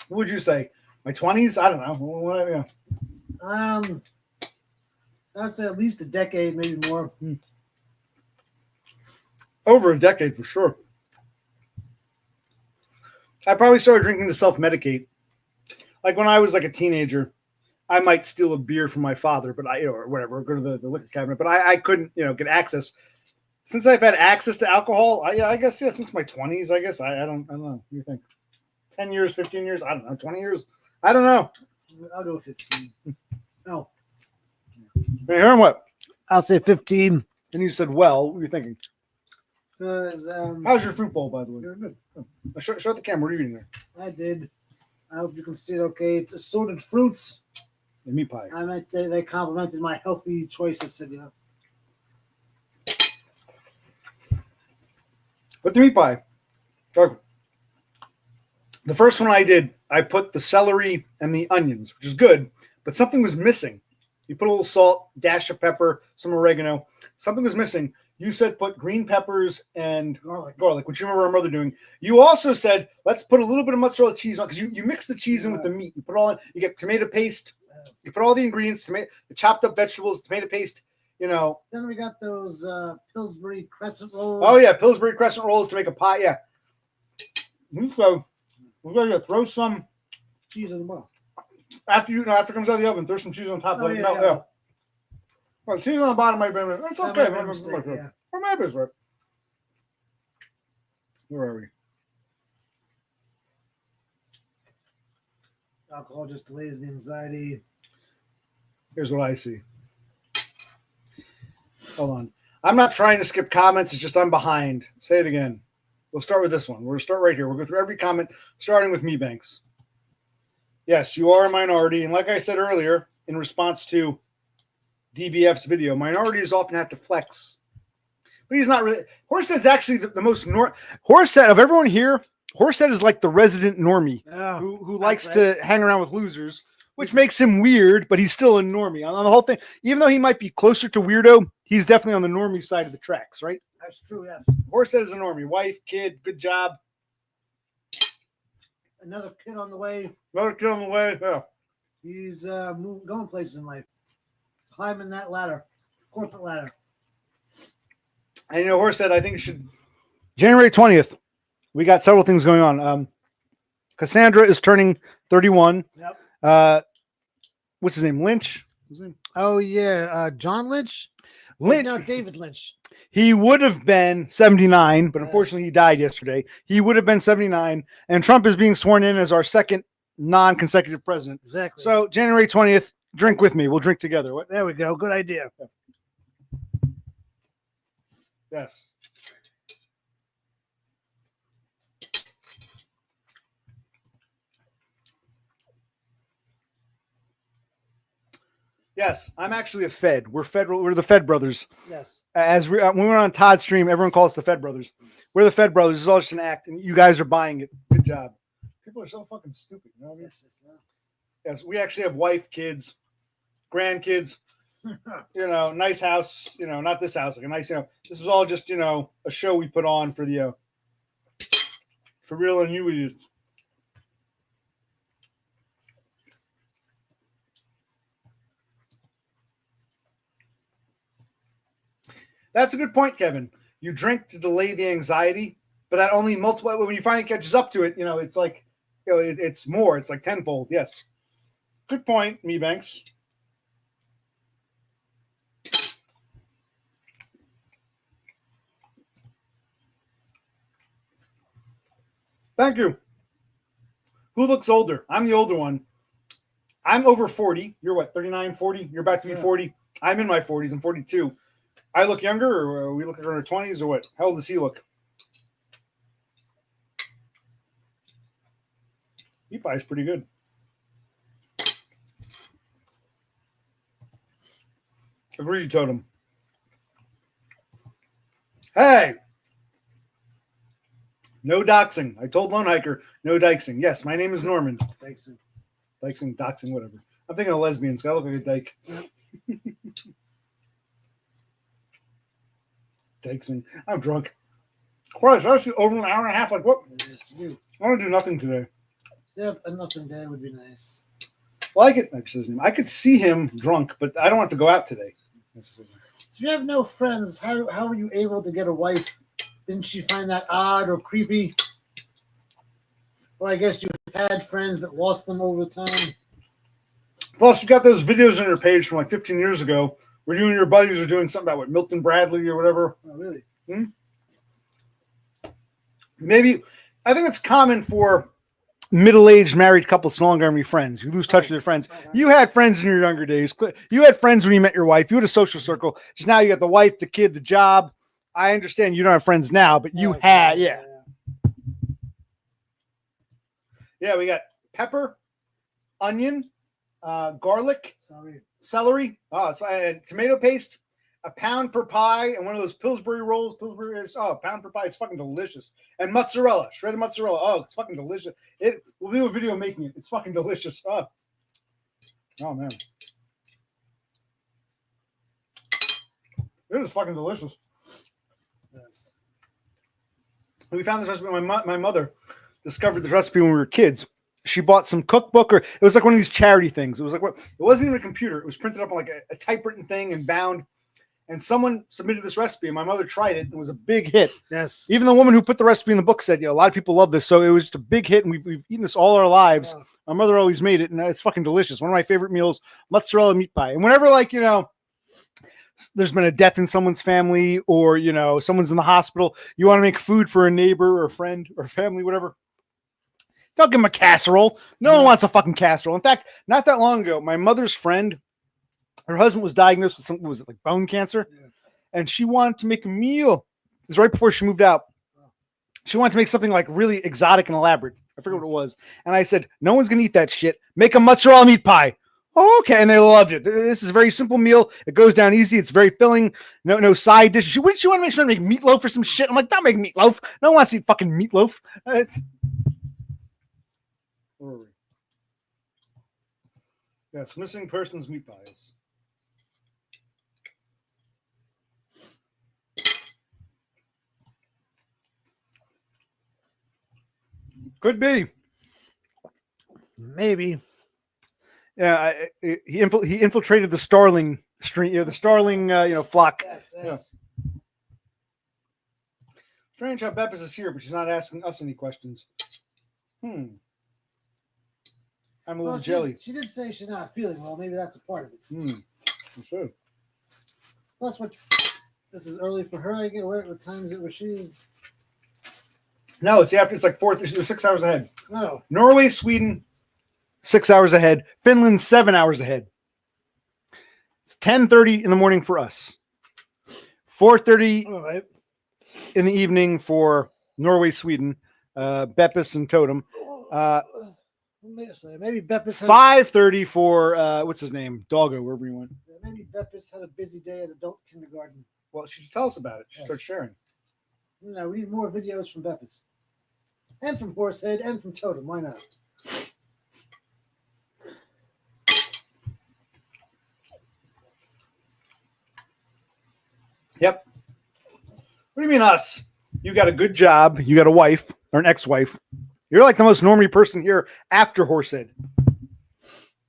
What would you say? My 20s? I don't know. I'd say at least a decade, maybe more. Over a decade for sure. I probably started drinking to self-medicate. Like when I was like a teenager, I might steal a beer from my father, but or whatever, go to the liquor cabinet, but I couldn't, get access. Since I've had access to alcohol, I guess, since my 20s, I guess. I don't know. What do you think? 10 years, 15 years? I don't know. 20 years? I don't know. I'll go 15. No. Hey, hearing what? I'll say 15. And you said, well, what are you thinking? Because how's your fruit bowl, by the way? Very good. Oh. Show the camera. What are you eating there? I did. I hope you can see it okay. It's assorted fruits. And meat pie. I meant they complimented my healthy choices, said, But the meat pie. The first one I did, I put the celery and the onions, which is good, but something was missing. You put a little salt, dash of pepper, some oregano. Something was missing. You said put green peppers and garlic, which you remember our mother doing. You also said, let's put a little bit of mozzarella cheese on, because you mix the cheese in with the meat. You put it all in. You get tomato paste. You put all the ingredients, the chopped up vegetables, tomato paste, Then we got those Pillsbury crescent rolls. Oh, yeah, Pillsbury crescent rolls to make a pie, yeah. So we're going to throw some cheese on the bottom. After it comes out of the oven, throw some cheese on top. Let it melt. Yeah. Well, cheese on the bottom might be. That's okay. Or maybe it's right. Where are we? Alcohol just delays the anxiety. Here's what I see. Hold on. I'm not trying to skip comments. It's just I'm behind. Say it again. We'll start with this one. We're going to start right here. We'll go through every comment, starting with me, Banks. Yes, you are a minority. And like I said earlier, in response to DBF's video, minorities often have to flex. But he's not really. Horsehead's actually the most Horsehead of everyone here. Horsehead is like the resident normie who likes to hang around with losers, which makes him weird, but he's still a normie. On the whole thing, even though he might be closer to weirdo, he's definitely on the normie side of the tracks, right? That's true, yes. Horsehead is a normie. Wife, kid, good job. Another kid on the way. Yeah. He's going places in life. Climbing that ladder. Corporate ladder. And Horsehead, I think it should. January 20th. We got several things going on. Cassandra is turning 31. Yep. What's his name? Lynch? What's his name? Oh yeah, John Lynch. Lynch. No, David Lynch. He would have been 79, but Yes. unfortunately he died yesterday. He would have been 79, and Trump is being sworn in as our second non-consecutive president. Exactly. So January 20th, drink with me. We'll drink together. What? There we go. Good idea. Yes. Yes, I'm actually a Fed. We're federal. We're the Fed brothers. Yes. As we when we were on Todd's stream, everyone calls us the Fed brothers. We're the Fed brothers. It's all just an act, and you guys are buying it. Good job. People are so fucking stupid. You know what I mean? Yes, we actually have wife, kids, grandkids. You know, nice house. You know, not this house. Like a nice. You know, this is all just a show we put on for the for real and you idiots. That's a good point, Kevin. You drink to delay the anxiety, but that only multiplies when you finally catches up to it. You know, it's like, it's more. It's like tenfold. Yes. Good point, me Banks. Thank you. Who looks older? I'm the older one. I'm over 40. You're what, 39, 40? You're about to be 40. I'm in my 40s. I'm 42. I look younger, or are we look like in our 20s, or what? How old does he look? Meat pie is pretty good. Agree, Totem. Hey! No doxing. I told Lone Hiker, no doxing. Yes, my name is Norman. Doxing, doxing, whatever. I'm thinking of lesbians. I look like a dyke. Doxing. I'm drunk. Christ, actually over an hour and a half. Like, what? I want to do nothing today. Yeah, a nothing day would be nice. Well, I could see him drunk, but I don't have to go out today. So you have no friends. How were you able to get a wife? Didn't she find that odd or creepy? Or I guess you had friends but lost them over time. Plus, you got those videos on your page from like 15 years ago where you and your buddies are doing something about what, Milton Bradley or whatever. Oh, really? Maybe. I think it's common for middle-aged married couples to no longer have any friends. You lose touch with your friends. Okay. You had friends in your younger days. You had friends when you met your wife. You had a social circle. Just now you got the wife, the kid, the job. I understand you don't have friends now, but you had, yeah. Yeah, we got pepper, onion, garlic, celery. Oh, it's fine. And tomato paste, a pound per pie, and one of those Pillsbury rolls. Pillsbury is a pound per pie. It's fucking delicious. And mozzarella, shredded mozzarella. Oh, it's fucking delicious. We'll do a video making it. It's fucking delicious. Oh man, it is fucking delicious. Yes. We found this recipe. My mother discovered this recipe when we were kids. She bought some cookbook, or it was like one of these charity things. It was like what? It wasn't even a computer. It was printed up on like a typewritten thing and bound. And someone submitted this recipe, and my mother tried it, and it was a big hit. Yes. Even the woman who put the recipe in the book said, a lot of people love this. So it was just a big hit, and we've eaten this all our lives. Yeah. My mother always made it, and it's fucking delicious. One of my favorite meals, mozzarella meat pie. And whenever, there's been a death in someone's family, or, someone's in the hospital, you want to make food for a neighbor or a friend or family, whatever. Don't give them a casserole. No one wants a fucking casserole. In fact, not that long ago, my mother's friend, her husband was diagnosed with something, was it like bone cancer? Yeah. And she wanted to make a meal. It was right before she moved out. She wanted to make something like really exotic and elaborate. I forget what it was. And I said, no one's going to eat that shit. Make a mozzarella meat pie. Oh, okay. And they loved it. This is a very simple meal. It goes down easy. It's very filling. No side dishes. She want to make sure to make meatloaf or some shit. I'm like, don't make meatloaf. No one wants to eat fucking meatloaf. Where are we? Yes, missing persons meat pies. Could be. Maybe. Yeah, he infiltrated the starling stream, the starling, flock. Yes. Yeah. Strange how Beppis is here, but she's not asking us any questions. I'm a little jelly. She did say she's not feeling well. Maybe that's a part of it. Sure. Plus, this is early for her. I get what time is it where she's? No, it's after. It's like 6 hours ahead. No. Norway, Sweden, 6 hours ahead. Finland, 7 hours ahead. It's 10:30 in the morning for us. 4:30 All right. in the evening for Norway, Sweden, Beppis and Totem. Maybe Beppis. 5:30 for what's his name, Doggo, wherever he went. Maybe Beppis had a busy day at adult kindergarten. Well, she should tell us about it. She starts sharing. No, we need more videos from Beppis, and from Horsehead, and from Totem. Why not? Yep. What do you mean us? You got a good job. You got a wife or an ex-wife. You're like the most normie person here after Horsehead.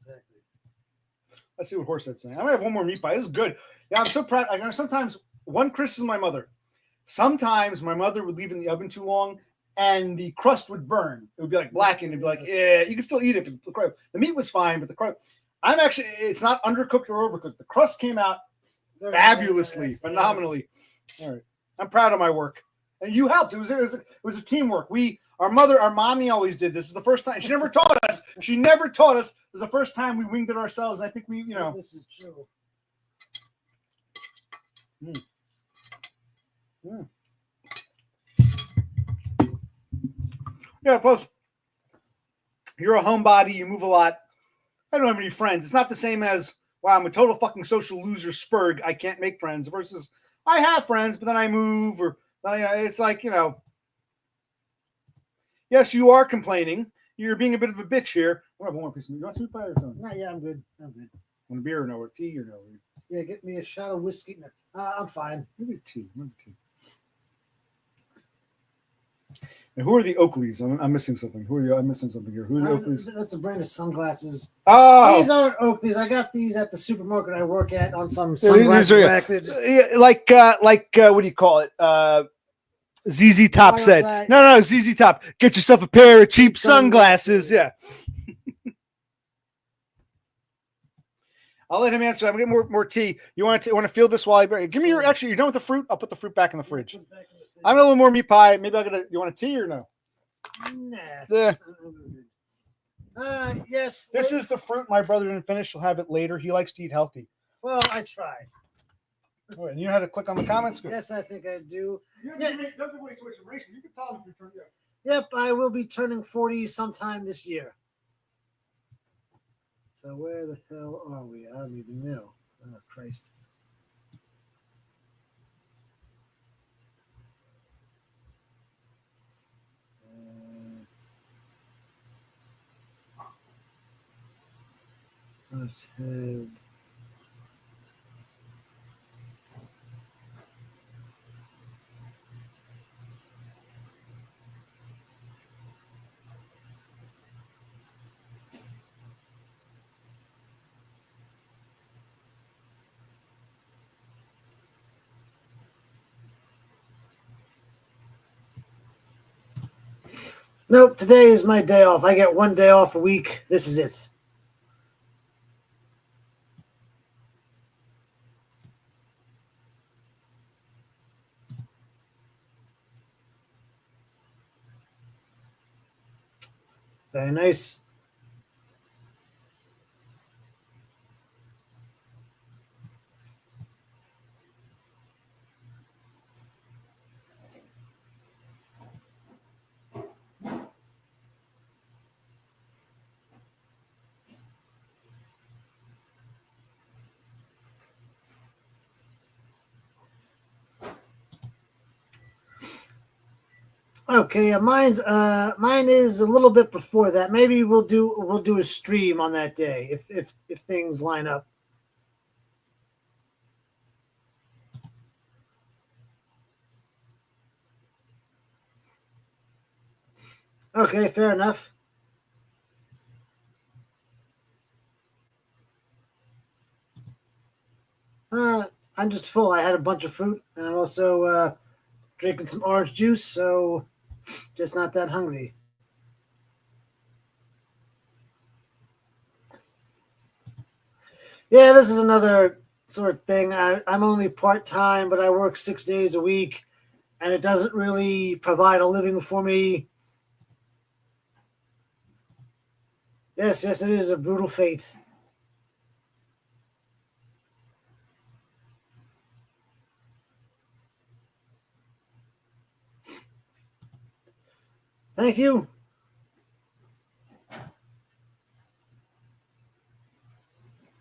Exactly. Let's see what Horsehead's saying. I'm gonna have one more meat pie. This is good. Yeah, I'm so proud. I know sometimes one criticism of my mother. Sometimes my mother would leave it in the oven too long, and the crust would burn. It would be like blackened. It'd be like, yeah, you can still eat it, but the meat was fine, but the crust. It's not undercooked or overcooked. The crust came out fabulously, phenomenally. All right, I'm proud of my work, and you helped. It was a teamwork. Our mommy always did this. Is the first time she never taught us. She never taught us. It was the first time we winged it ourselves. I think This is true. Yeah, plus you're a homebody, you move a lot. I don't have any friends. It's not the same as, wow, I'm a total fucking social loser spurg. I can't make friends versus I have friends, but then I move it's like, yes, you are complaining. You're being a bit of a bitch here. I have one more piece of meat. You want some pie or something? No, yeah, I'm good. Want a beer or no? Or tea or no? Yeah, get me a shot of whiskey. I'm fine. Maybe tea. And who are the Oakleys? I'm missing something. I'm missing something here. Who are the Oakleys? That's a brand of sunglasses. Oh, These aren't Oakleys. I got these at the supermarket I work at on some sunglasses rack. Like what do you call it? ZZ Top said. No, ZZ Top. Get yourself a pair of cheap sunglasses. Yeah. I'll let him answer. I'm gonna get more tea. You want to feel this while I give me your? Actually, you're done with the fruit. I'll put the fruit back in the fridge. I'm a little more meat pie. Maybe you want a tea or no? Nah. Yeah. Yes. This is the fruit my brother didn't finish. He'll have it later. He likes to eat healthy. Well, I try. Oh, and you know how to click on the comments? Good. Yes, I think I do. You can tell them if you're turning. Yep, I will be turning 40 sometime this year. So where the hell are we? I don't even know. Oh, Christ. Let's head. Nope, today is my day off. I get one day off a week. This is it. Very nice. Okay, mine is a little bit before that. Maybe we'll do a stream on that day if things line up. Okay, fair enough. I'm just full. I had a bunch of fruit, and I'm also drinking some orange juice, so just not that hungry. Yeah, this is another sort of thing. I'm only part-time, but I work 6 days a week, and it doesn't really provide a living for me. Yes, it is a brutal fate. Thank you.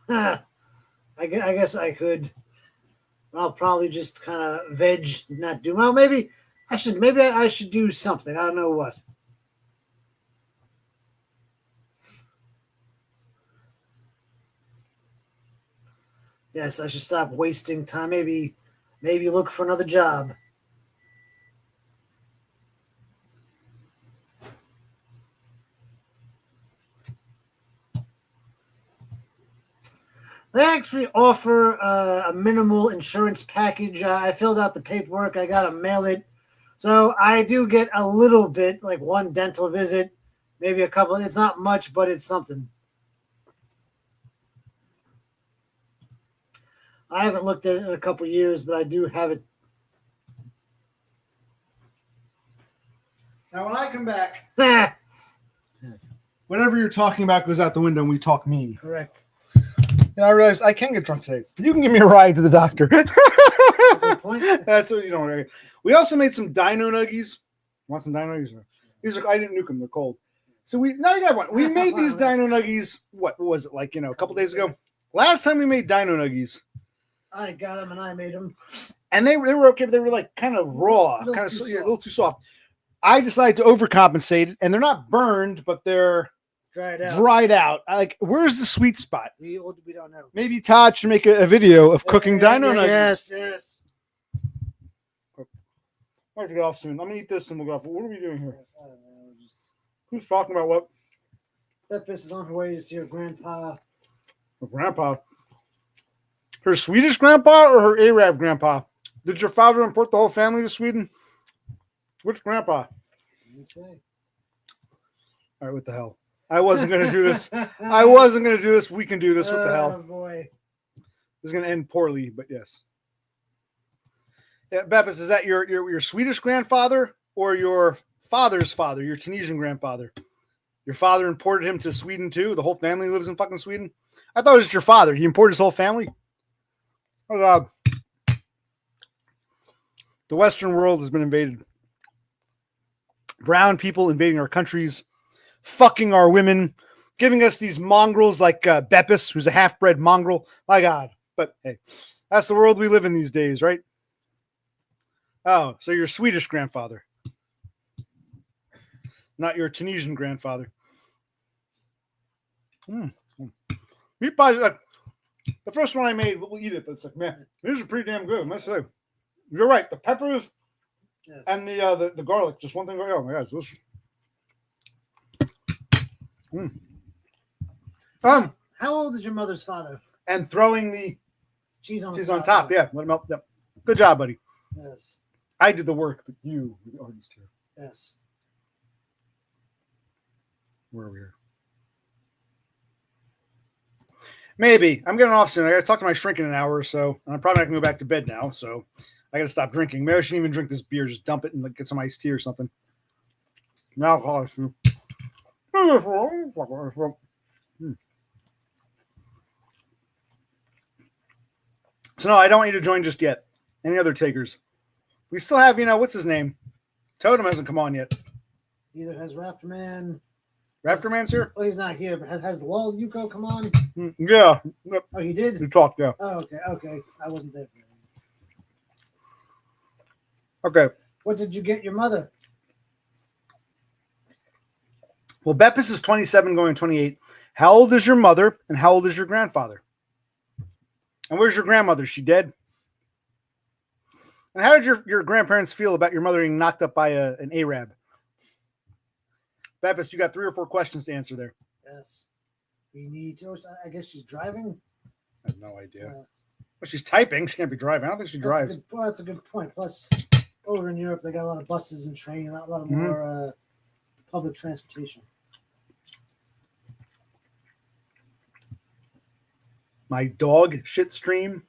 I guess I could. I'll probably just kind of veg, not do well. Maybe I should. Maybe I should do something. I don't know what. Yes, I should stop wasting time. Maybe look for another job. They actually offer a minimal insurance package. I filled out the paperwork. I got to mail it. So I do get a little bit, like one dental visit, maybe a couple. It's not much, but it's something. I haven't looked at it in a couple years, but I do have it. Now, when I come back, Ah, whatever you're talking about goes out the window and we talk me. correct. And I realized I can get drunk today. You can give me a ride to the doctor. Good point. That's what you don't. We also made some dino nuggies. Want some dino nuggies? These are, I didn't nuke them. They're cold. So now you got one. We made these dino nuggies. What was it like? A couple days ago. Last time we made dino nuggies. I got them and I made them. And they were okay, but they were like kind of raw, kind of a little too soft. I decided to overcompensate it, and they're not burned, but they're dried out. Where's the sweet spot? We don't know. Maybe Todd should make a video of cooking dino nuggets. Yes. I have to get off soon. I'm gonna eat this and we'll go off. What are we doing here? Yes, I don't know. Who's talking about what? Peppis is on her way to see her grandpa. Her grandpa. Her Swedish grandpa or her Arab grandpa? Did your father import the whole family to Sweden? Which grandpa? Didn't say. All right, what the hell? I wasn't going to do this. I wasn't going to do this. We can do this. What the hell? Oh, boy. This is going to end poorly, but yes. Yeah, Beppis, is that your Swedish grandfather or your father's father, your Tunisian grandfather? Your father imported him to Sweden too? The whole family lives in fucking Sweden? I thought it was just your father. He imported his whole family? Oh, God. The Western world has been invaded. Brown people invading our countries, fucking our women, giving us these mongrels like Beppis, who's a half-bred mongrel. My God. But hey, that's the world we live in these days, right? Oh, so your Swedish grandfather. Not your Tunisian grandfather. Meat pie, the first one I made, we'll eat it, but it's like, man, these are pretty damn good, I must say. You're right. The peppers and the garlic, just one thing. Oh my God, it's delicious. How old is your mother's father? And throwing the cheese on top. Yeah, let it melt. Yep. Good job, buddy. Yes. I did the work, but you were the artist here. Yes. Where are we here? Maybe. I'm getting off soon. I got to talk to my shrink in an hour or so. And I'm probably not going to go back to bed now, so I got to stop drinking. Maybe I shouldn't even drink this beer. Just dump it and get some iced tea or something. No alcohol. So no, I don't want you to join just yet. Any other takers? We still have, what's his name? Totem hasn't come on yet. Neither has Rafterman. Rafterman's here? Oh, he's not here, but has Lol Yuko come on? Yeah. Oh, he did? You talked, yeah. Oh, okay. I wasn't there. Okay. What did you get your mother? Well, Beppis is 27 going 28. How old is your mother and how old is your grandfather? And where's your grandmother? Is she dead? And how did your grandparents feel about your mother being knocked up by an Arab? Beppis, you got 3 or 4 questions to answer there. Yes. We need to. I guess she's driving. I have no idea. Well, she's typing. She can't be driving. I don't think she drives. That's a good point. Plus, over in Europe, they got a lot of buses and trains, a lot of more public transportation. My dog shit stream.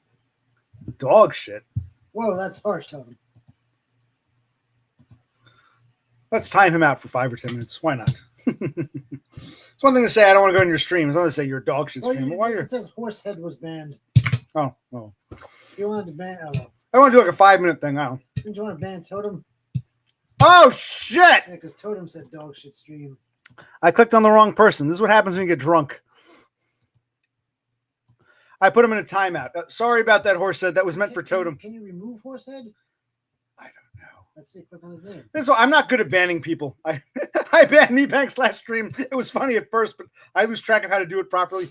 Dog shit. Whoa, that's harsh, Totem. Let's time him out for 5 or 10 minutes. Why not? It's one thing to say I don't want to go on your stream. It's another to say your dog shit stream. Why it says Horsehead was banned. Oh. You wanted to ban? Oh, I want to do like a 5-minute thing now. didn't you want to ban Totem? Oh shit! Yeah, because Totem said dog shit stream. I clicked on the wrong person. This is what happens when you get drunk. I put him in a timeout. Sorry about that, Horsehead. That was meant for Totem. Can you remove Horsehead? I don't know. Let's see. Click on his name. I'm not good at banning people. I banned MeBanks /stream. It was funny at first, but I lose track of how to do it properly.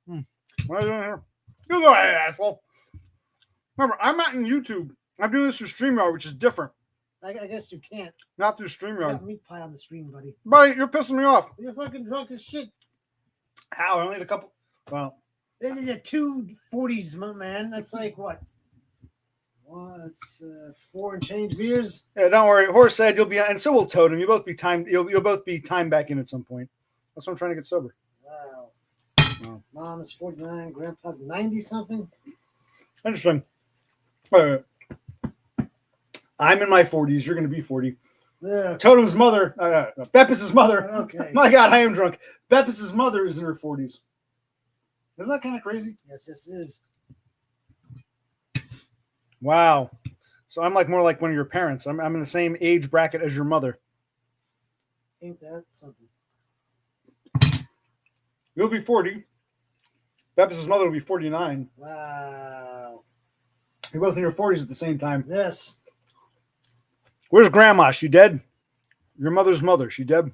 What am I doing here? You go ahead, asshole. Remember, I'm not in YouTube. I'm doing this through StreamYard, which is different. I guess you can't. Not through You StreamYard. got meat pie on the screen, buddy. Buddy, you're pissing me off. You're fucking drunk as shit. How? I only had a couple. Well, They're 240s, my man. That's like what? Well, it's 4 and change beers. yeah, don't worry. Horsehead, you'll be, and so will Totem. You'll both be timed. You'll both be timed back in at some point. That's what I'm trying to get sober. Wow. Mom is 49. Grandpa's 90 something. Interesting. I'm in my 40s. You're going to be 40. Yeah. Totem's mother, Beppis' mother. Okay. My God, I am drunk. Beppis' mother is in her 40s. Isn't that kind of crazy? Yes, it is. Wow. So I'm like more like one of your parents. I'm in the same age bracket as your mother. Ain't that something? You'll be 40. Beppis' mother will be 49. Wow. You're both in your 40s at the same time. Yes. Where's Grandma? She dead? Your mother's mother. She dead?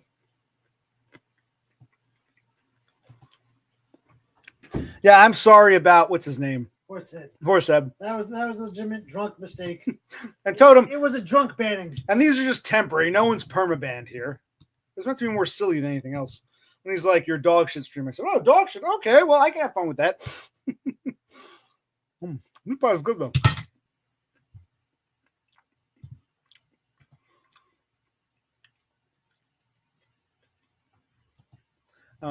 Yeah, I'm sorry about what's his name. Horsehead. Horsehead. That was a legitimate drunk mistake. And Totem. It was a drunk banning. And these are just temporary. No one's permabanned here. It's meant to be more silly than anything else. When he's like, your dog shit stream. I said, oh, dog shit. Okay, well, I can have fun with that. Meat pie is good, though.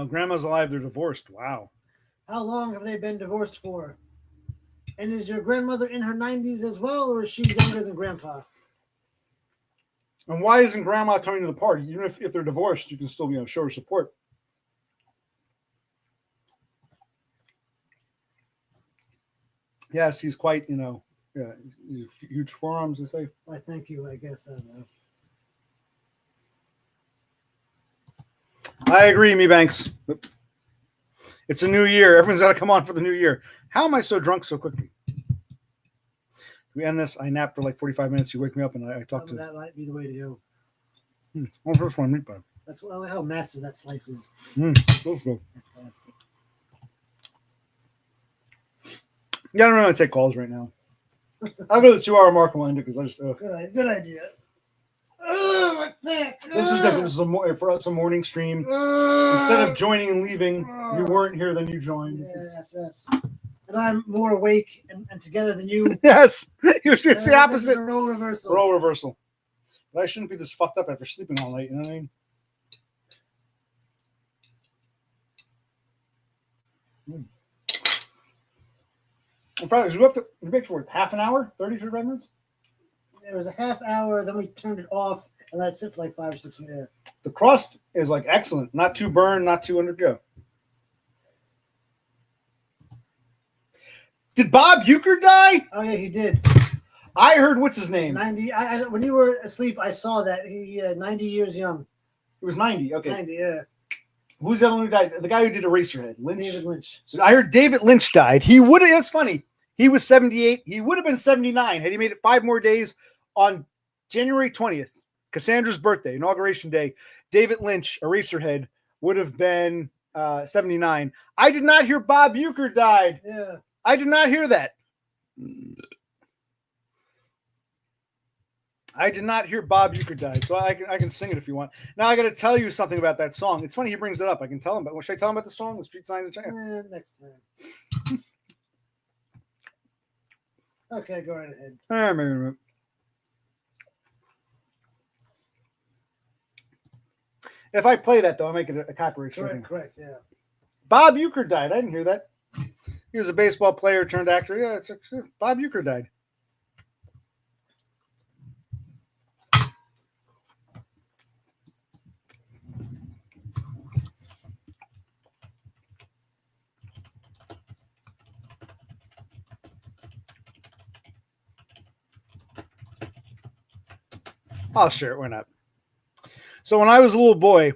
Grandma's alive. They're divorced. Wow. How long have they been divorced for? And is your grandmother in her 90s as well, or is she younger than Grandpa? And why isn't Grandma coming to the party? Even if they're divorced, you can still, show her support. Yes, he's quite, huge forearms, they say. Why, thank you, I guess. I don't know. I agree, me Banks. It's a new year. Everyone's got to come on for the new year. How am I so drunk so quickly? We end this. I nap for like 45 minutes. You wake me up and I talk to. That might be the way to go. Well, first one, meat pie. That's how massive that slice is. Yeah, I don't really take calls right now. I'll go to the 2-hour mark and because I just. Good idea. Oh, my back. This is different. This is for us a morning stream. Instead of joining and leaving, you weren't here, then you joined. Yes. And I'm more awake and together than you. Yes, it's the opposite. It's a role reversal. Role reversal. But I shouldn't be this fucked up after sleeping all night. You know what I mean? Well, probably we baked for half an hour, 33 minutes. It was a half hour, then we turned it off and let it sit for like 5 or 6 minutes. The crust is like excellent, not too burned, not too undergo. Did Bob Euchre die? Oh yeah, he did. I heard what's his name. 90. When you were asleep, I saw that he 90 years young. He was 90. Okay. 90, yeah. Who's the other one who died? The guy who did Eraserhead. Lynch. David Lynch. So I heard David Lynch died. He would have. It's funny. He was 78. He would have been 79 had he made it 5 more days on January 20th, Cassandra's birthday, inauguration day. David Lynch, Eraserhead, would have been 79. I did not hear Bob Euchre died. Yeah. I did not hear that. I did not hear Bob Euchre died, so I can sing it if you want. Now I got to tell you something about that song. It's funny he brings it up. I can tell him, but should I tell him about the song, The Street Signs of China? Next time. Okay, go right ahead. If I play that, though, I make it a copyright. Correct, yeah. Bob Euchre died. I didn't hear that. He was a baseball player turned actor. Yeah, it's Bob Uecker died. I'll share it. Why not? So when I was a little boy,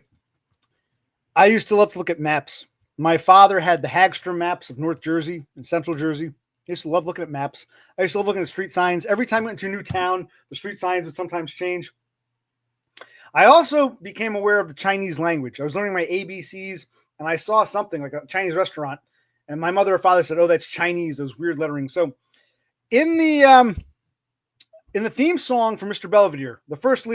I used to love to look at maps. My father had the Hagstrom maps of North Jersey and Central Jersey. I used to love looking at maps. I used to love looking at street signs. Every time I went to a new town, the street signs would sometimes change. I also became aware of the Chinese language. I was learning my ABCs, and I saw something like a Chinese restaurant, and my mother or father said, "Oh, that's Chinese." Those weird lettering. So, in the theme song for Mr. Belvedere, the first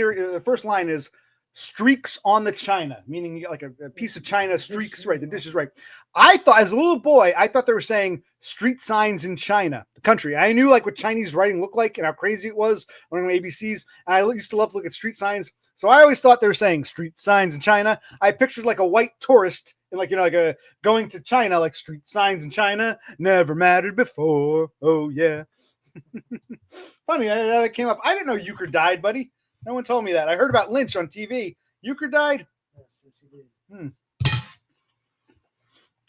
line is "streaks on the china," meaning like a piece of china streaks. Right, the dish is right. I thought, as a little boy, I thought they were saying street signs in China, the country. I knew like what Chinese writing looked like and how crazy it was learning my ABCs. And I used to love to look at street signs. So I always thought they were saying street signs in China. I pictured like a white tourist and like a going to China, like street signs in China never mattered before. Oh yeah. Funny that came up. I didn't know Euchre died, buddy. No one told me that. I heard about Lynch on TV. Euchre died. Yes, he did.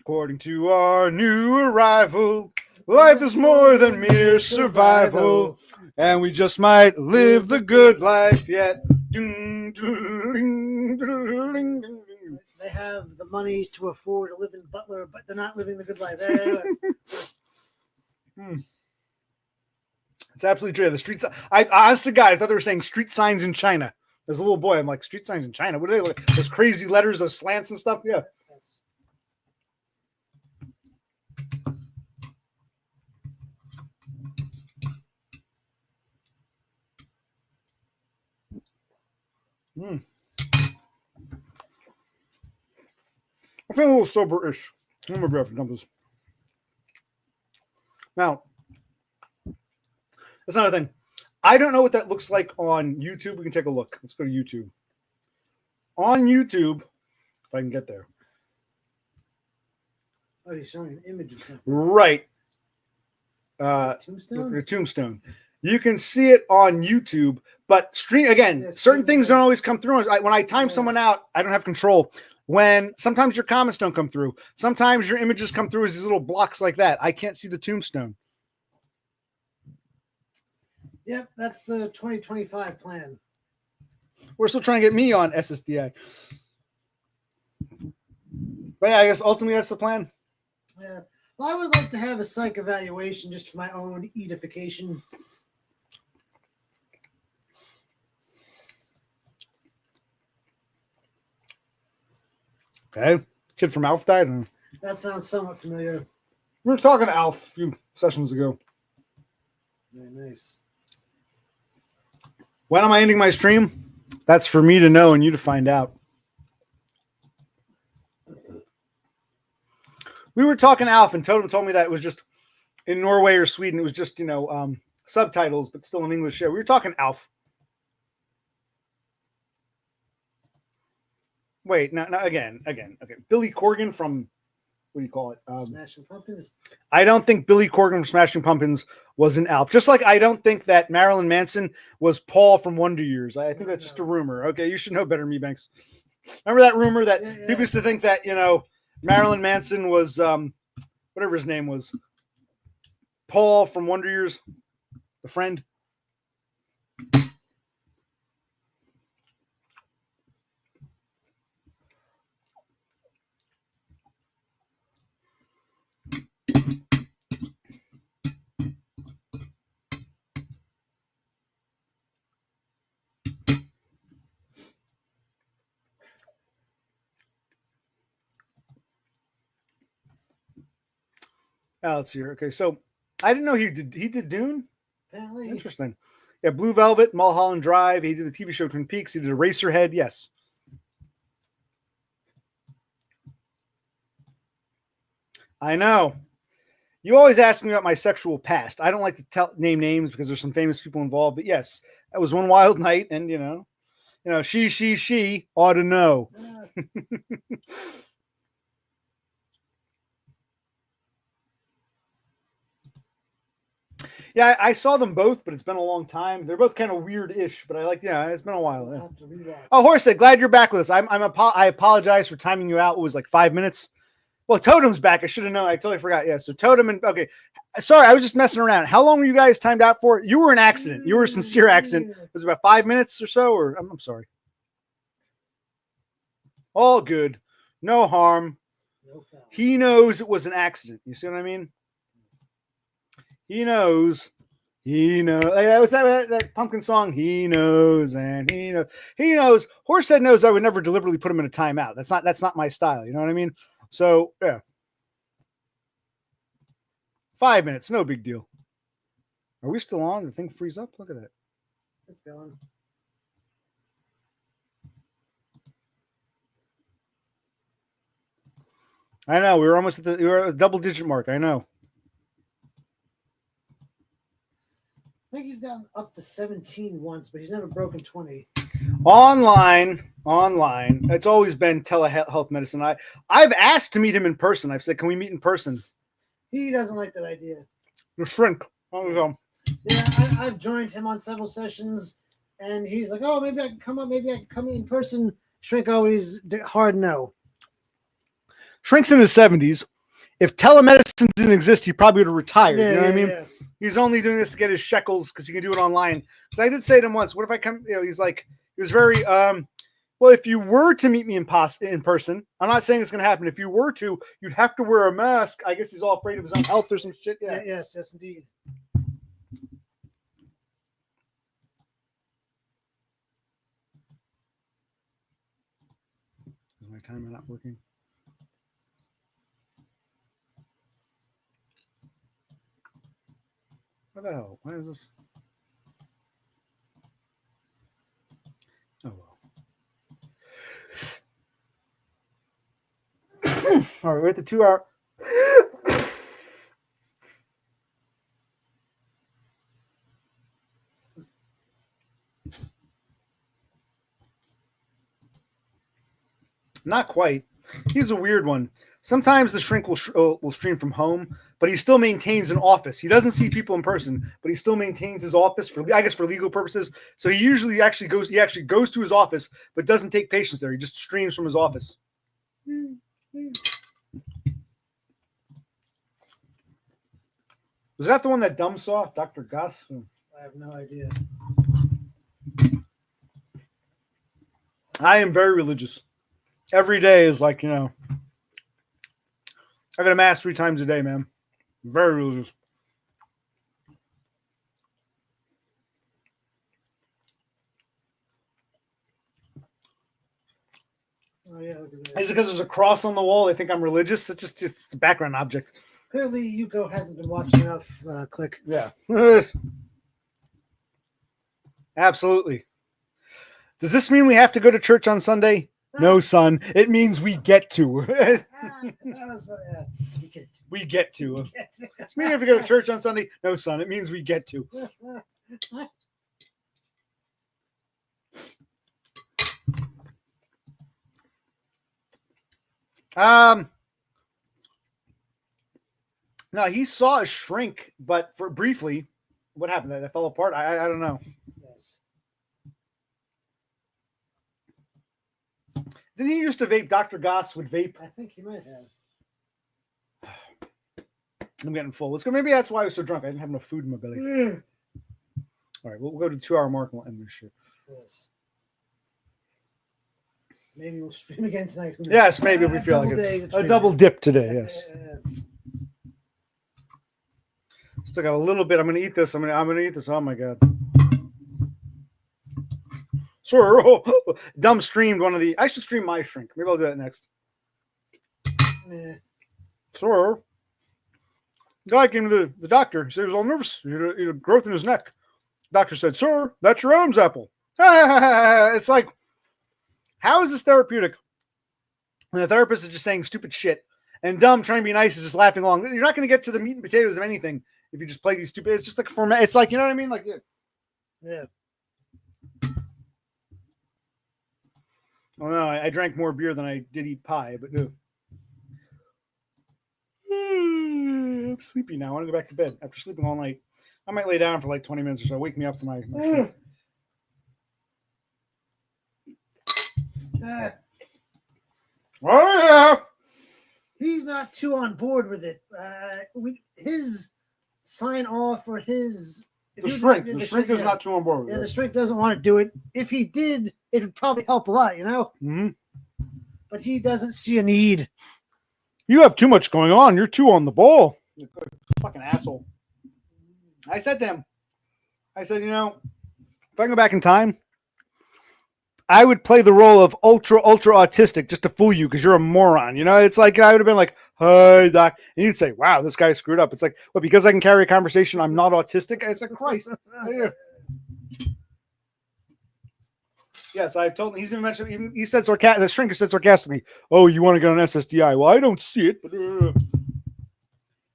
According to our new arrival, life is more than mere survival, and we just might live the good life yet. They have the money to afford to live in Butler, but they're not living the good life. It's absolutely true. The streets. Honest to God, I thought they were saying street signs in China. As a little boy, I'm like, street signs in China? What are they like? Those crazy letters, those slants and stuff? Yeah. I'm feeling a little sober-ish. I'm gonna grab numbers. Now, that's another thing. I don't know what that looks like on YouTube. We can take a look. Let's go to YouTube. On YouTube, if I can get there. Oh, you're showing an image of something. Right. Tombstone? The tombstone. You can see it on YouTube, but certain things don't always come through. When I time someone out, I don't have control. When sometimes your comments don't come through. Sometimes your images come through as these little blocks like that. I can't see the tombstone. Yep, that's the 2025 plan. We're still trying to get me on SSDI. But yeah, I guess ultimately that's the plan. Yeah. Well, I would like to have a psych evaluation just for my own edification. Okay. Kid from Alf died. That sounds somewhat familiar. We were talking to Alf a few sessions ago. Very nice. When am I ending my stream? That's for me to know and you to find out. We were talking to Alf, and Totem told me that it was just in Norway or Sweden. It was just, subtitles, but still in English. Yeah, we were talking Alf. Wait, no, again. Okay, Billy Corgan from, what do you call it? Smashing Pumpkins? I don't think Billy Corgan from Smashing Pumpkins was an Alf. Just like I don't think that Marilyn Manson was Paul from Wonder Years. I think that's just a rumor. Okay, you should know better than me, Banks. Remember that rumor that people used to think that, Marilyn Manson was, whatever his name was, Paul from Wonder Years, the friend. Let's see here. Okay, so I didn't know he did Dune. Apparently. Interesting. Yeah, Blue Velvet, Mulholland Drive. He did the TV show Twin Peaks. He did Eraserhead. Yes. I know. You always ask me about my sexual past. I don't like to name names because there's some famous people involved. But yes, that was one wild night, and she ought to know. Yeah, I saw them both, but it's been a long time. They're both kind of weird-ish, but I like. Yeah, it's been a while. I'll Yeah. have to rewatch. Oh, Horse, glad you're back with us. I apologize for timing you out. It was like 5 minutes. Well, Totem's back. I should have known. I totally forgot. Yeah, so Totem and okay. Sorry, I was just messing around. How long were you guys timed out for? You were an accident. You were a sincere accident. It was about 5 minutes or so, or I'm sorry. All good. No harm. No foul. He knows it was an accident. You see what I mean? He knows. He knows. What's that pumpkin song? He knows and he knows. He knows. Horsehead knows I would never deliberately put him in a timeout. That's not my style. You know what I mean? So yeah. 5 minutes, no big deal. Are we still on? The thing freeze up? Look at that. It's going. I know. We were almost at a double-digit mark. I know. I think he's gotten up to 17 once, but he's never broken 20. Online. It's always been telehealth medicine. I've asked to meet him in person. I've said, can we meet in person? He doesn't like that idea. The shrink. Yeah, I've joined him on several sessions, and he's like, "Oh, maybe I can come up. Maybe I can come in person." Shrink always hard no. Shrink's in his 70s. If telemedicine didn't exist, he probably would have retired. Yeah, you know what I mean? yeah. He's only doing this to get his shekels because he can do it online. Because I did say to him once, what if I come, he's like, he was very, well, if you were to meet me in person, I'm not saying it's going to happen. If you were to, you'd have to wear a mask. I guess he's all afraid of his own health or some shit. Yeah. Yes, indeed. Is my timer not working? What the hell? Why is this? Oh, well. All right, we're at the 2 hour. Not quite. He's a weird one. Sometimes the shrink will stream from home, but he still maintains an office. He doesn't see people in person, but he still maintains his office for legal purposes. So he usually actually goes to his office, but doesn't take patients there. He just streams from his office. Was that the one that Dumb saw, Dr. Goss? I have no idea. I am very religious. Every day is like, I go to mass 3 times a day, man. Very religious. Oh yeah, look at that. Is it because there's a cross on the wall? They think I'm religious. It's just a background object. Clearly, Yuko hasn't been watching enough. Click. Yeah. Absolutely. Does this mean we have to go to church on Sunday? No, son. It means we get to. We get to. It's meaning if we go to church on Sunday? No, son. It means we get to. No, he saw a shrink, but for briefly, what happened? That fell apart. I don't know. Yes. Didn't he used to vape? Dr. Goss would vape. I think he might have. I'm getting full. Let's go. Maybe that's why I was so drunk. I didn't have enough food in my belly. All right, we'll go to the 2 hour mark and we'll end this shit. Yes. Maybe we'll stream again tonight. Yes, maybe if we feel like it. A double dip today, yes. Still got a little bit. I'm going to eat this. I'm going to eat this. Oh, my God. Sir, Dumb streamed one of the... I should stream my shrink. Maybe I'll do that next. Yeah. Sir, guy came to the doctor. He said he was all nervous. He had a growth in his neck. Doctor said, sir, that's your Adam's apple. It's like, how is this therapeutic? And the therapist is just saying stupid shit. And Dumb, trying to be nice, is just laughing along. You're not going to get to the meat and potatoes of anything if you just play these stupid... It's just like format. It's like, you know what I mean? Like, yeah. Well, no, I drank more beer than I did eat pie, but no. I'm sleepy now. I want to go back to bed after sleeping all night. I might lay down for like 20 minutes or so. Wake me up for my shift. Oh yeah. He's not too on board with it. His sign off or his The shrink is not too on board with Yeah, it. the shrink doesn't want to do it. If he did, it would probably help a lot, you know. Mm-hmm. But he doesn't see a need. You have too much going on. You're too on the ball. You fucking asshole. I said to him, if I go back in time, I would play the role of ultra autistic just to fool you because you're a moron. It's like I would have been like, "Hey, doc," and you'd say, "Wow, this guy screwed up." It's like, well, because I can carry a conversation, I'm not autistic. It's like, Christ. Yes, I've told him. He's even mentioned. He said the shrink said sarcastically, "Oh, you want to get on SSDI?" Well, I don't see it, but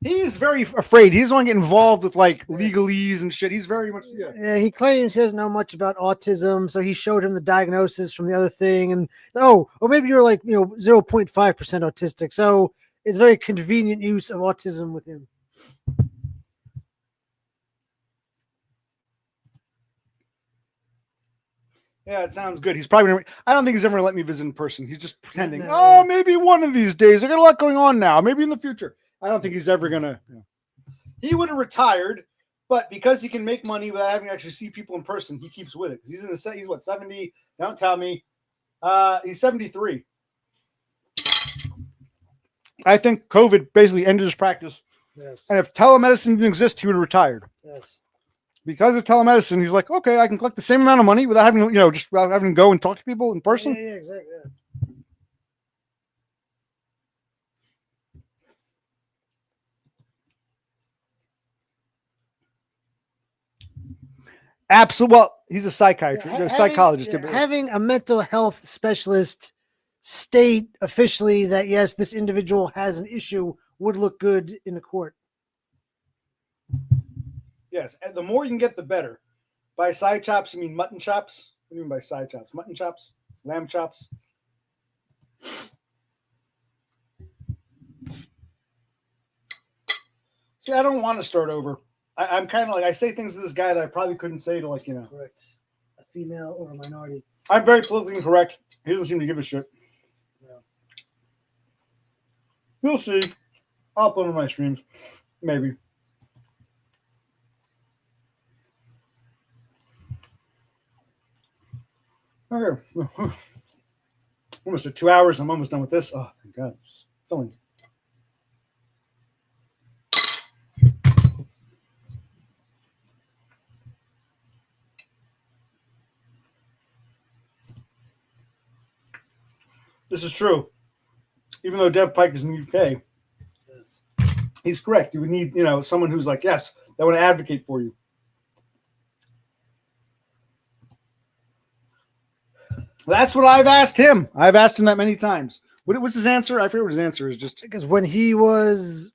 he's very afraid. He doesn't want to get involved with like legalese and shit. He's very much Yeah, he claims he doesn't know much about autism, so he showed him the diagnosis from the other thing, and maybe you're like 0.5% autistic. So it's very convenient use of autism with him. Yeah, it sounds good. He's probably. I don't think he's ever gonna let me visit in person. He's just pretending. No. Maybe one of these days. I got a lot going on now. Maybe in the future. I don't think he's ever gonna. He would have retired, but because he can make money without having to actually see people in person, he keeps with it. He's he's what 70? Don't tell me. He's 73. I think COVID basically ended his practice. Yes. And if telemedicine didn't exist, he would have retired. Yes. Because of telemedicine, he's like, okay, I can collect the same amount of money without having, just without having to go and talk to people in person. Yeah, exactly. Yeah. Absolutely. Well, he's a psychiatrist, a psychologist. Having a mental health specialist state officially that yes, this individual has an issue would look good in the court. Yes, and the more you can get, the better. By side chops, you mean mutton chops? What do you mean by side chops? Mutton chops? Lamb chops? See, I don't want to start over. I'm kind of like, I say things to this guy that I probably couldn't say to Correct. A female or a minority. I'm very politically incorrect. He doesn't seem to give a shit. No. We'll see. I'll put on my streams. Maybe. Okay. Almost at 2 hours. I'm almost done with this. Oh, thank God. It's filling. This is true. Even though Dev Pike is in the UK, Yes. He's correct. You would need, someone who's like, yes, that would advocate for you. That's what I've asked him. I've asked him that many times. What's his answer? I forget what his answer is. Just because when he was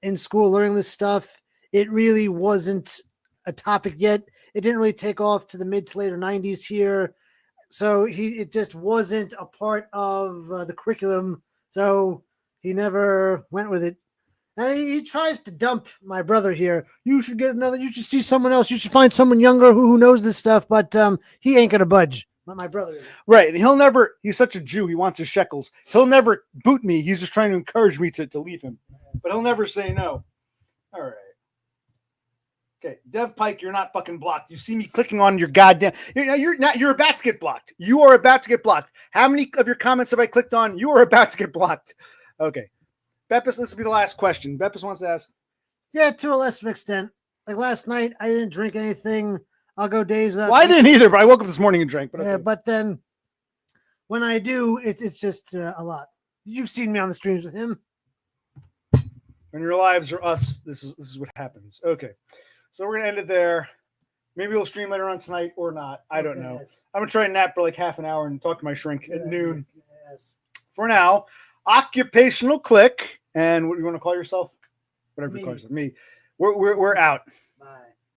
in school learning this stuff, it really wasn't a topic yet. It didn't really take off to the mid to later 90s here. So it just wasn't a part of the curriculum. So he never went with it. And he tries to dump my brother here. You should get another. You should see someone else. You should find someone younger who knows this stuff. But he ain't gonna budge. My brother isn't. Right. And he'll never. He's such a Jew. He wants his shekels. He'll never boot me. He's just trying to encourage me to leave him. But he'll never say no. All right. Okay, Dev Pike, you're not fucking blocked. You see me clicking on your goddamn. You're about to get blocked. You are about to get blocked. How many of your comments have I clicked on? You are about to get blocked. Okay, Beppis, this will be the last question. Beppis wants to ask. Yeah, to a lesser extent. Like last night, I didn't drink anything. I'll go days without. Well, I didn't either, but I woke up this morning and drank. But yeah, but then when I do, it's just a lot. You've seen me on the streams with him. When your lives are us, this is what happens. Okay. So we're gonna end it there. Maybe we'll stream later on tonight or not. I don't know. Yes. I'm gonna try and nap for like half an hour and talk to my shrink at noon. Yes. For now, occupational click, and what do you want to call yourself? Whatever you call yourself. Me. We're out. Bye.